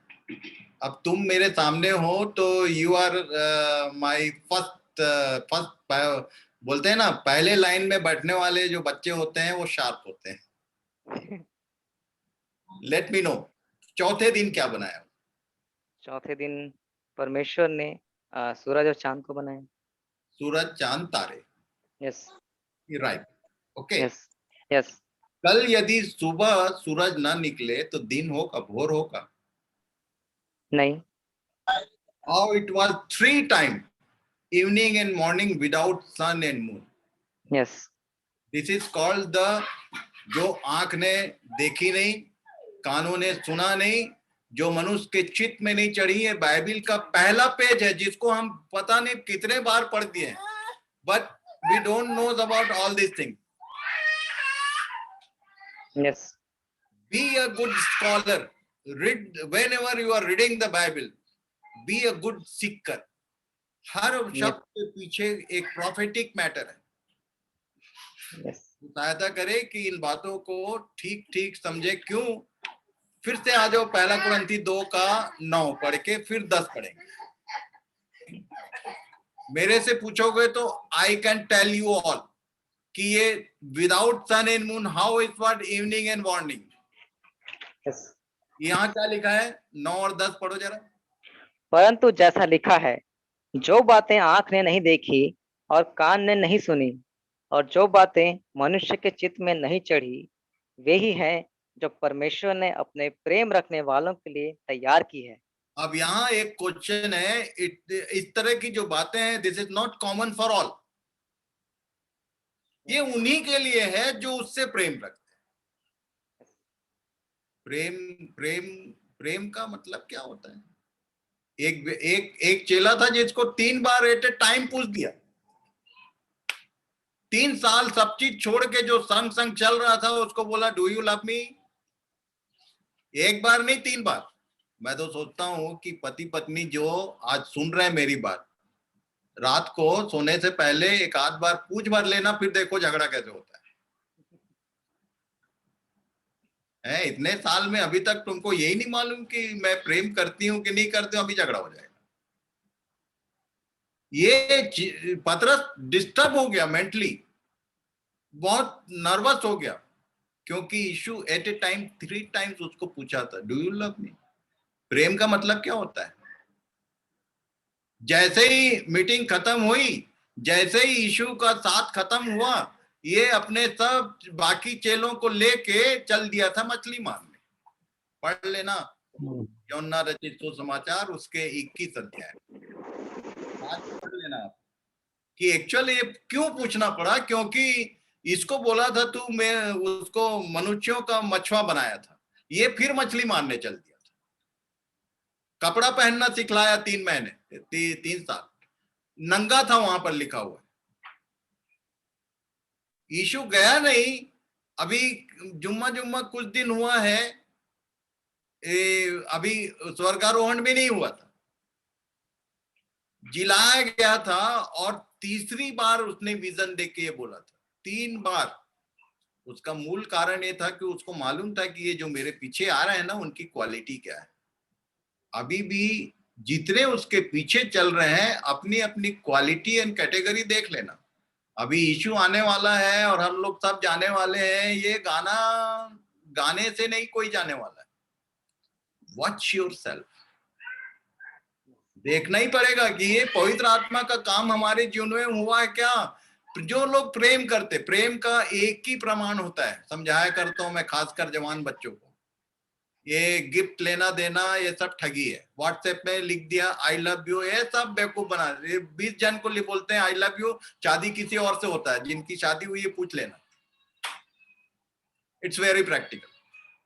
अब तुम मेरे सामने हो तो यू आर माय फर्स्ट बोलते हैं ना, पहले लाइन में बैठने वाले जो बच्चे होते हैं वो शार्प होते हैं। लेट मी नो, चौथे दिन क्या बनाया? चौथे दिन परमेश्वर ने सूरज और चांद को बनाया। सूरज, चांद, तारे। Yes, right, okay. Yes, yes. कल यदि सुबह सूरज ना निकले तो दिन होगा, भोर होगा? नहीं। How it was 3 times, evening and morning without sun and moon. Yes, This is called the, जो आंख ने देखी नहीं, कानों ने सुना नहीं, जो मनुष्य के चित्त में नहीं चढ़ी है। बाइबल का पहला पेज है जिसको हम पता नहीं कितने बार पढ़ दिए हैं, but we don't know about all these things. Yes. Be a good scholar. Read whenever you are reading the Bible. Be a good seeker. हर शब्द के पीछे एक prophetic matter है। सहायता करे कि इन बातों को ठीक ठीक समझे। क्यों? फिर से आ जाओ, पहला कुरिन्थी 2:9 पढ़ के फिर 10 पढ़ेंगे। मेरे से पूछोगे तो I can tell you all कि ये without sun and moon how is what evening and morning. यहाँ क्या लिखा है? 9 और 10 पढ़ो जरा। परंतु जैसा लिखा है, जो बातें आंख ने नहीं देखी और कान ने नहीं सुनी और जो बातें मनुष्य के चित्त में नहीं चढ़ी, वे ही हैं जो परमेश्वर ने अपने प्रेम रखने वालों के लिए तैयार की है। अब यहाँ एक क्वेश्चन है, इस तरह की जो बातें हैं, this is not common for all. ये उन्हीं के लिए है जो उससे प्रेम रखते हैं। प्रेम प्रेम प्रेम का मतलब क्या होता है? एक चेला था जिसको 3 बार एट ए टाइम पूछ दिया। 3 साल सब चीज छोड़ के जो संग संग चल रहा था, उसको बोला डू यू लव मी? एक बार नहीं, 3 बार। मैं तो सोचता हूं कि पति पत्नी जो आज सुन रहे हैं मेरी बात, रात को सोने से पहले एक आध बार पूछ भर लेना, फिर देखो झगड़ा कैसे होता है। इतने साल में अभी तक तुमको यही नहीं मालूम कि मैं प्रेम करती हूं कि नहीं करती हूं, अभी झगड़ा हो जाएगा। ये पतरस डिस्टर्ब हो गया, मेंटली बहुत नर्वस हो गया, क्योंकि यीशु एट ए टाइम 3 टाइम्स उसको पूछा था, डू यू लव मी? प्रेम का मतलब क्या होता है? जैसे ही मीटिंग खत्म हुई, जैसे ही यीशु का साथ खत्म हुआ, ये अपने सब बाकी चेलों को लेके चल दिया था मछली मारने। पढ़ लेना यूहन्ना रचित सुसमाचार उसके 21 अध्याय आज पढ़ लेना आप, कि एक्चुअली ये क्यों पूछना पड़ा। क्योंकि इसको बोला था तू, मैं उसको मनुष्यों का मछुआ बनाया था, ये फिर मछली मारने चल दिया था। कपड़ा पहनना सिखलाया 3 महीने 3 साल, नंगा था वहां पर लिखा हुआ है। यीशु गया नहीं, अभी जुम्मा कुछ दिन हुआ है, अभी स्वर्गारोहण भी नहीं हुआ था, जिलाया गया था, और तीसरी बार उसने विजन देख के ये बोला था। 3 बार। उसका मूल कारण ये था कि उसको मालूम था कि ये जो मेरे पीछे आ रहे हैं ना, उनकी क्वालिटी क्या है। अभी भी जितने उसके पीछे चल रहे हैं, अपनी अपनी क्वालिटी एंड कैटेगरी देख लेना। अभी यीशु आने वाला है और हम लोग सब जाने वाले हैं। ये गाने से नहीं कोई जाने वाला है। Watch yourself. देखना ही पड़ेगा कि ये पवित्र आत्मा का काम हमारे जीवन में हुआ है क्या। जो लोग प्रेम करते, प्रेम का एक ही प्रमाण होता है, समझाया करता हूं मैं खासकर जवान बच्चों को, ये गिफ्ट लेना देना ये सब ठगी है। व्हाट्सएप में लिख दिया आई लव यू, ये सब बेवकूफ बना। 20 जन को बोलते हैं आई लव यू, शादी किसी और से होता है, जिनकी शादी हुई है पूछ लेना। It's very practical.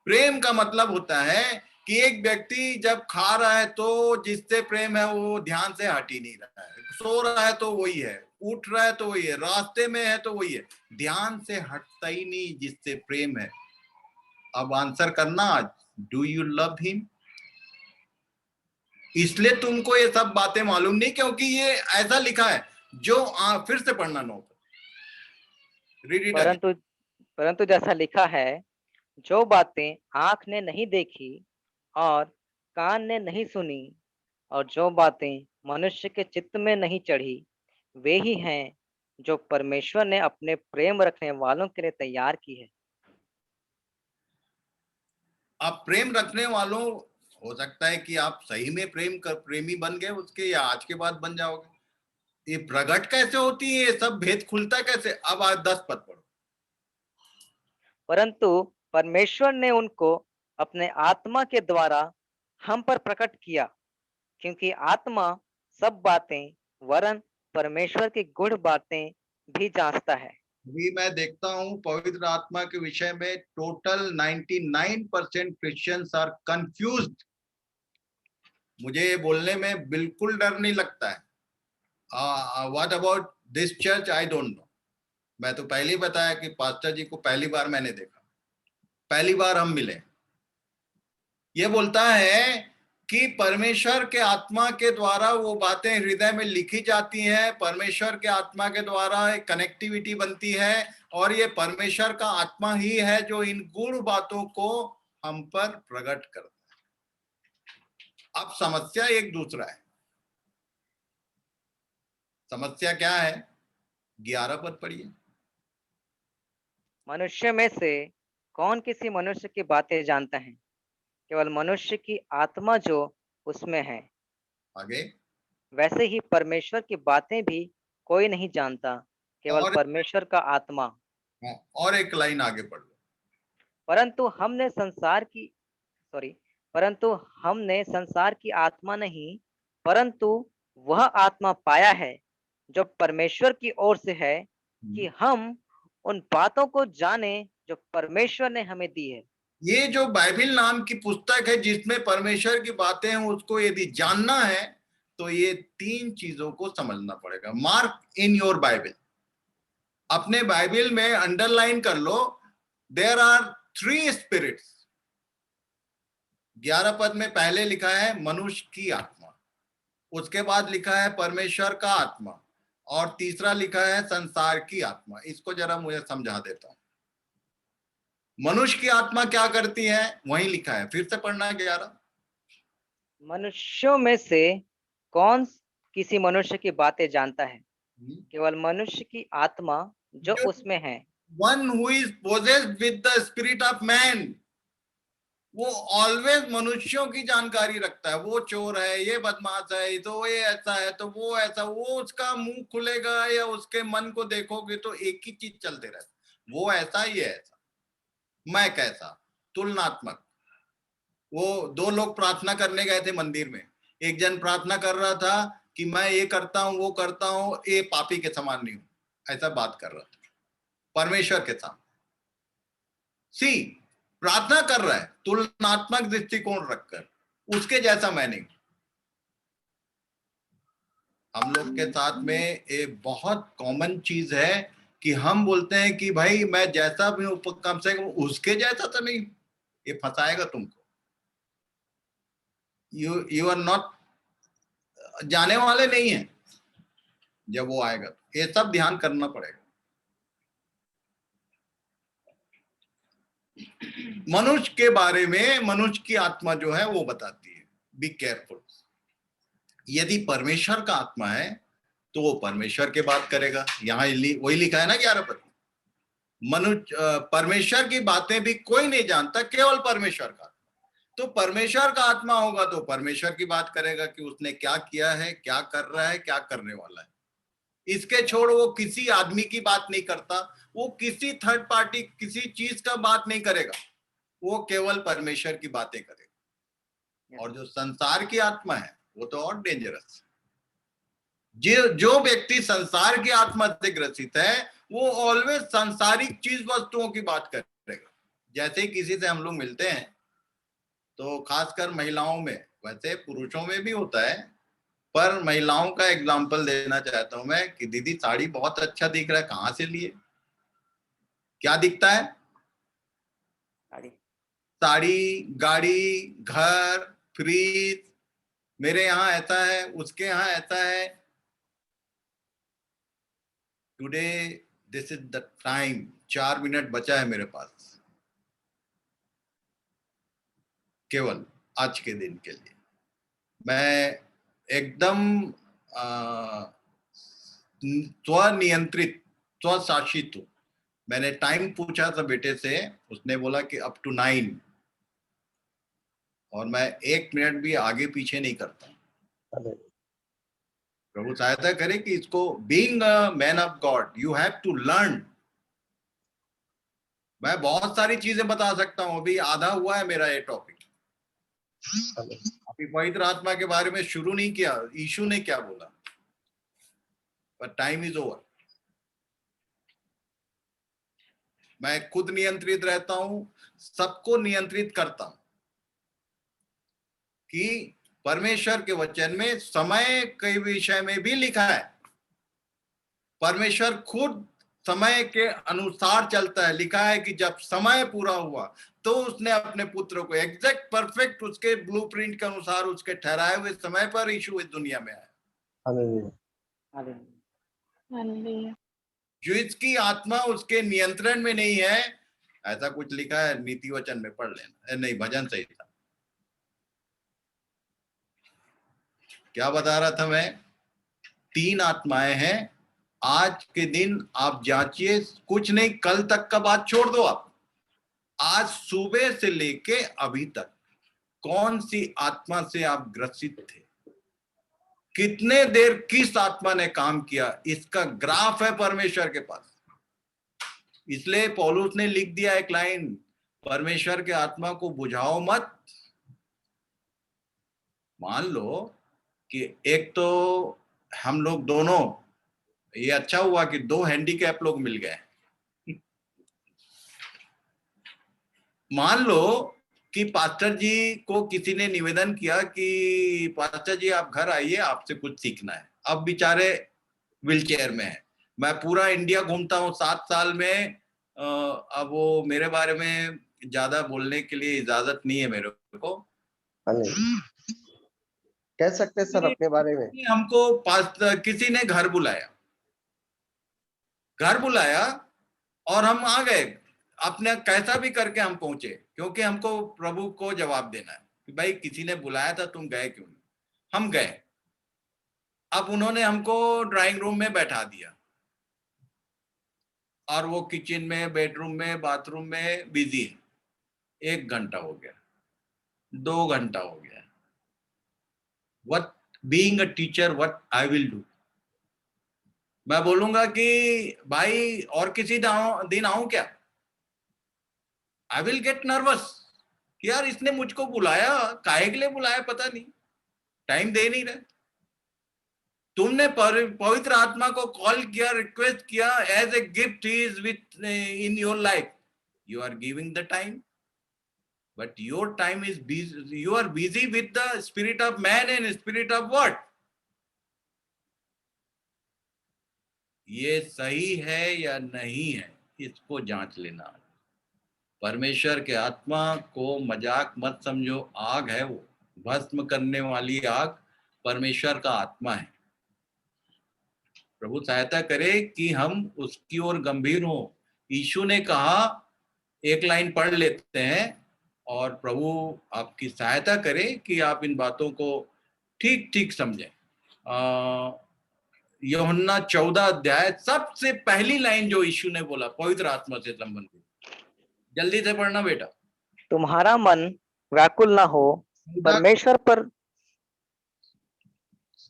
प्रेम का मतलब होता है कि एक व्यक्ति जब खा रहा है तो जिससे प्रेम है वो ध्यान से हट ही नहीं रहा है, सो रहा है तो वही है, उठ रहा है तो वही है, रास्ते में है तो वही है, ध्यान से हटता ही नहीं जिससे प्रेम है। अब आंसर करना आज, डू यू लव हिम? इसलिए तुमको ये सब बातें मालूम नहीं, क्योंकि ये ऐसा लिखा है जो फिर से पढ़ना नोट, रीड इट। परंतु जैसा लिखा है, जो बातें आंख ने नहीं देखी और कान ने नहीं सुनी और जो बातें मनुष्य के चित्त में नहीं चढ़ी, वे ही हैं जो परमेश्वर ने अपने प्रेम रखने वालों के लिए तैयार की है। आप प्रेम रखने वालों, हो सकता है कि आप सही में प्रेमी बन गए उसके, या आज के बाद बन जाओगे। ये प्रकट कैसे होती है, ये सब भेद खुलता कैसे? अब आज 10 पद पढ़ो। परंतु परमेश्वर ने उनको अपने आत्मा के द्वारा हम पर प्रकट किया, क्योंकि आत्मा सब बातें वरन परमेश्वर की गूढ़ बातें भी जांचता है। अभी मैं देखता हूं पवित्र आत्मा के विषय में टोटल 99% क्रिश्चियंस आर कंफ्यूज्ड। मुझे ये बोलने में बिल्कुल डर नहीं लगता है। What about this church, I don't know. मैं तो पहले ही बताया कि पास्टर जी को पहली बार मैंने देखा, पहली बार हम मिले। ये बोलता है कि परमेश्वर के आत्मा के द्वारा वो बातें हृदय में लिखी जाती हैं, परमेश्वर के आत्मा के द्वारा एक कनेक्टिविटी बनती है, और ये परमेश्वर का आत्मा ही है जो इन गूढ़ बातों को हम पर प्रकट करता है। अब समस्या एक दूसरा है। समस्या क्या है? 11 पद पढ़िए। मनुष्य में से कौन किसी मनुष्य की बातें जानता है? केवल मनुष्य की आत्मा जो उसमें है। आगे। वैसे ही परमेश्वर की बातें भी कोई नहीं जानता, केवल और परमेश्वर का आत्मा। और एक लाइन आगे पढ़ लो। परंतु हमने संसार की आत्मा नहीं, परंतु वह आत्मा पाया है जो परमेश्वर की ओर से है, कि हम उन बातों को जाने जो परमेश्वर ने हमें दी है। ये जो बाइबल नाम की पुस्तक है जिसमें परमेश्वर की बातें हैं, उसको यदि जानना है तो ये 3 चीजों को समझना पड़ेगा। मार्क इन योर बाइबल, अपने बाइबल में अंडरलाइन कर लो, देयर आर 3 स्पिरिट्स। 11 पद में पहले लिखा है मनुष्य की आत्मा, उसके बाद लिखा है परमेश्वर का आत्मा, और तीसरा लिखा है संसार की आत्मा। इसको जरा मुझे समझा देता हूं। मनुष्य की आत्मा क्या करती है, वहीं लिखा है, फिर से पढ़ना 11। मनुष्यों में से कौन किसी मनुष्य की बातें जानता है, केवल मनुष्य की आत्मा जो उसमें है। One who is possessed with the spirit of man, वो ऑलवेज मनुष्यों की जानकारी रखता है। वो चोर है, ये बदमाश है, तो ये ऐसा है, तो वो ऐसा। वो उसका मुंह खुलेगा या उसके मन को देखोगे तो एक ही चीज चलते रहता, वो ऐसा, ये ऐसा, मैं कैसा, तुलनात्मक। वो 2 लोग प्रार्थना करने गए थे मंदिर में। एक जन प्रार्थना कर रहा था कि मैं ये करता हूं, वो करता हूं, ये पापी के समान नहीं हूं, ऐसा बात कर रहा था परमेश्वर के सामने। सी, प्रार्थना कर रहा है तुलनात्मक दृष्टिकोण रखकर, उसके जैसा मैं नहीं। हम लोग के साथ में एक बहुत कॉमन चीज है कि हम बोलते हैं कि भाई मैं जैसा भी हूं कम से कम उसके जैसा तो नहीं। ये फंसाएगा तुमको। यू आर नॉट, जाने वाले नहीं है जब वो आएगा। ये सब ध्यान करना पड़ेगा। मनुष्य के बारे में मनुष्य की आत्मा जो है वो बताती है, बी केयरफुल। यदि परमेश्वर का आत्मा है तो वो परमेश्वर की बात करेगा। यहाँ वही लिखा है ना 11 पद। मनुष्य परमेश्वर की बातें भी कोई नहीं जानता, केवल परमेश्वर का। तो परमेश्वर का आत्मा होगा तो परमेश्वर की बात करेगा कि उसने क्या किया है, क्या कर रहा है, क्या करने वाला है। इसके छोड़ वो किसी आदमी की बात नहीं करता, वो किसी थर्ड पार्टी किसी चीज का बात नहीं करेगा, वो केवल परमेश्वर की बातें करेगा। और जो संसार की आत्मा है वो तो और डेंजरस। जो व्यक्ति संसार की आत्मा से ग्रसित है वो ऑलवेज सांसारिक चीज वस्तुओं की बात करेगा। जैसे ही किसी से हम लोग मिलते हैं तो खासकर महिलाओं में, वैसे पुरुषों में भी होता है, पर महिलाओं का एग्जांपल देना चाहता हूं मैं कि दीदी साड़ी बहुत अच्छा दिख रहा है, कहां से लिए? क्या दिखता है? साड़ी, गाड़ी, घर, फ्रिज। मेरे यहाँ ऐसा है, उसके यहाँ ऐसा है। Today this is the time. 4 minute बचा है मेरे पास केवल आज के दिन के लिए। मैं एकदम स्वनियंत्रित, स्वशासित हूं। मैंने टाइम पूछा था बेटे से, उसने बोला कि अप टू 9, और मैं 1 मिनट भी आगे पीछे नहीं करता। प्रभु सहायता करे कि इसको, being a man of God you have to learn. मैं बहुत सारी चीजें बता सकता हूं, अभी आधा हुआ है मेरा ये टॉपिक। अभी पवित्र आत्मा के बारे में शुरू नहीं किया, यीशु ने क्या बोला, पर टाइम इज ओवर। मैं खुद नियंत्रित रहता हूं, सबको नियंत्रित करता हूं कि परमेश्वर के वचन में समय के विषय में भी लिखा है। परमेश्वर खुद समय के अनुसार चलता है। लिखा है कि जब समय पूरा हुआ तो उसने अपने पुत्र को एग्जैक्ट परफेक्ट उसके ब्लूप्रिंट के अनुसार उसके ठहराए हुए समय पर यीशु इस दुनिया में आया। जो इसकी आत्मा उसके नियंत्रण में नहीं है, ऐसा कुछ लिखा है नीति वचन में, पढ़ लेना। नहीं, भजन सही था। क्या बता रहा था मैं? 3 आत्माएं हैं। आज के दिन आप जांचिए, कुछ नहीं, कल तक का बात छोड़ दो आप, आज सुबह से लेके अभी तक कौन सी आत्मा से आप ग्रसित थे? कितने देर किस आत्मा ने काम किया, इसका ग्राफ है परमेश्वर के पास। इसलिए पौलुस ने लिख दिया एक लाइन, परमेश्वर के आत्मा को बुझाओ मत। मान लो कि एक तो हम लोग दोनों, ये अच्छा हुआ कि दो हैंडीकैप लोग मिल गए। मान लो कि पास्टर जी को किसी ने निवेदन किया कि पास्टर जी आप घर आइए, आपसे कुछ सीखना है। अब बेचारे व्हीलचेयर में है, मैं पूरा इंडिया घूमता हूँ 7 साल में, अब वो मेरे बारे में ज्यादा बोलने के लिए इजाजत नहीं है मेरे को। कह सकते हैं सर अपने बारे में। हमको किसी ने घर बुलाया और हम आ गए, अपने कैसा भी करके हम पहुंचे, क्योंकि हमको प्रभु को जवाब देना है कि भाई किसी ने बुलाया था, तुम गए क्यों नहीं। हम गए। अब उन्होंने हमको ड्राइंग रूम में बैठा दिया और वो किचन में, बेडरूम में, बाथरूम में बिजी है। 1 घंटा हो गया, 2 घंटा हो गया। What being a teacher, what I will do? मैं बोलूंगा कि भाई और किसी दिन आऊं क्या? आई विल गेट नर्वस कि यार इसने मुझको बुलाया, काहे के लिए बुलाया पता नहीं, टाइम दे नहीं रहे। तुमने पवित्र आत्मा को कॉल किया, रिक्वेस्ट किया, as a gift is with in your life, you are giving the time, but your time is busy, you are busy with the spirit of man and spirit of what? ये सही है या नहीं है, इसको जांच लेना। परमेश्वर के आत्मा को मजाक मत समझो, आग है वो, भस्म करने वाली आग परमेश्वर का आत्मा है। प्रभु सहायता करे कि हम उसकी ओर गंभीर हो। यीशु ने कहा, एक लाइन पढ़ लेते हैं, और प्रभु आपकी सहायता करे कि आप इन बातों को ठीक ठीक समझें। यूहन्ना 14 अध्याय, सबसे पहली लाइन जो यीशु ने बोला पवित्र आत्मा से संबंधित, जल्दी से पढ़ना बेटा। तुम्हारा मन व्याकुल ना हो परमेश्वर पर।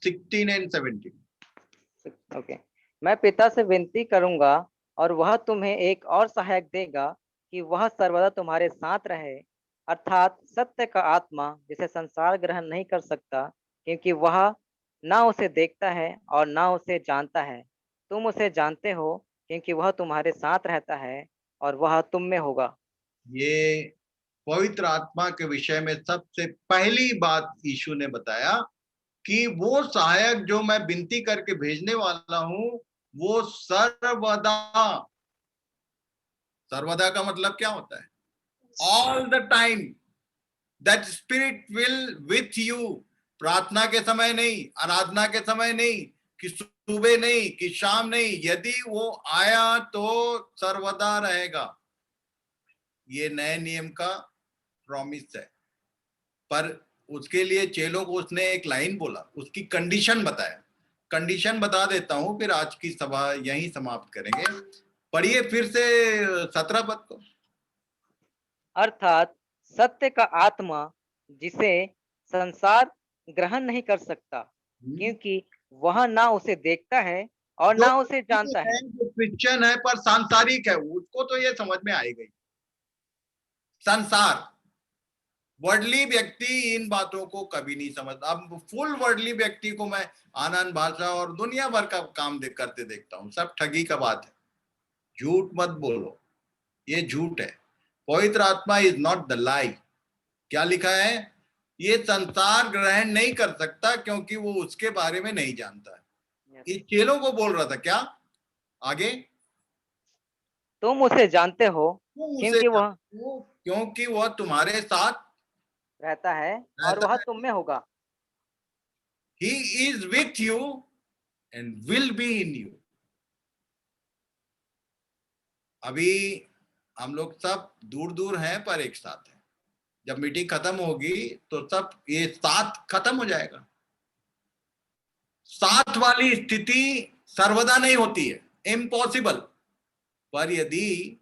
16 and 17। ओके। मैं पिता से विनती करूंगा और वह तुम्हें एक और सहायक देगा कि वह सर्वदा तुम्हारे साथ रहे, अर्थात सत्य का आत्मा, जिसे संसार ग्रहण नहीं कर सकता क्योंकि वह ना उसे देखता है और ना उसे जानता है। तुम उसे जानते हो क्योंकि वह तुम्हारे साथ रहता है और वह तुम में होगा। ये पवित्र आत्मा के विषय में सबसे पहली बात यीशु ने बताया कि वो सहायक जो मैं विनती करके भेजने वाला हूं, वो सर्वदा, सर्वदा का मतलब क्या होता है? All the time that spirit will with you. प्रार्थना के समय नहीं, आराधना के समय नहीं, कि सुबह नहीं, कि शाम नहीं, यदि वो आया तो सर्वदा रहेगा। ये नए नियम का प्रॉमिस है। पर उसके लिए चेलों को उसने एक लाइन बोला, उसकी कंडीशन बताया। कंडीशन बता देता हूं, फिर आज की सभा यहीं समाप्त करेंगे। पढ़िए फिर से 17 पद को। अर्थात सत्य का आत्मा, जिसे संसार ग्रहण नहीं कर सकता क्योंकि वह ना उसे देखता है और ना उसे जानता है। जो क्रिश्चियन है पर सांसारिक है, उसको तो ये समझ में आएगी। संसार, वर्डली व्यक्ति इन बातों को कभी नहीं समझता। अब फुल वर्डली व्यक्ति को मैं आनंद भाषा और दुनिया भर का काम करते देखता हूं, सब ठगी का बात है। झूठ मत बोलो, ये झूठ है। पवित्र आत्मा इज नॉट द लाई। क्या लिखा है? ये संसार ग्रहण नहीं कर सकता क्योंकि वो उसके बारे में नहीं जानता है। ये चेलों को बोल रहा था। क्या आगे? तुम उसे जानते हो क्योंकि वह तुम्हारे साथ रहता है और वह तुम में होगा। He is with you and will be in you। अभी हम लोग सब दूर दूर हैं पर एक साथ हैं। जब मीटिंग खत्म होगी तो सब ये साथ खत्म हो जाएगा। साथ वाली स्थिति सर्वदा नहीं होती है, इम्पॉसिबल। पर यदि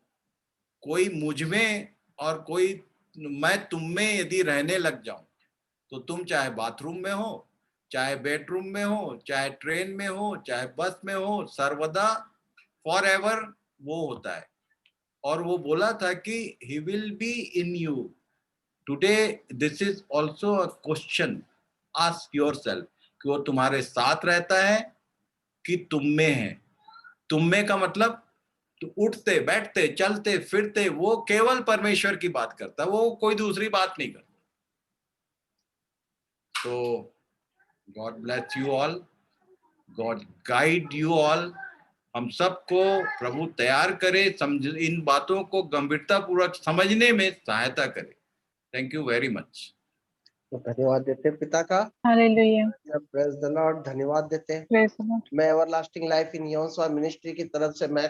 कोई मुझ में और कोई मैं तुम में यदि रहने लग जाऊं, तो तुम चाहे बाथरूम में हो, चाहे बेडरूम में हो, चाहे ट्रेन में हो, चाहे बस में हो, सर्वदा फॉर एवर वो होता है। और वो बोला था कि he will be in you. Today this is also a question, ask yourself कि वो तुम्हारे साथ रहता है कि तुम में है। तुम में का मतलब तो उठते बैठते चलते फिरते वो केवल परमेश्वर की बात करता है, वो कोई दूसरी बात नहीं करता। तो God bless you all, God guide you all. हम सबको प्रभु तैयार करे, समझ इन बातों को गंभीरता पूर्वक समझने में सहायता करे। Thank you very much. तो धन्यवाद देते हैं पिता का। Hallelujah, praise the Lord. धन्यवाद देते हैं। Praise the Lord. मैं एवरलास्टिंग लाइफ इन यहोशुआ मिनिस्ट्री की तरफ से मैं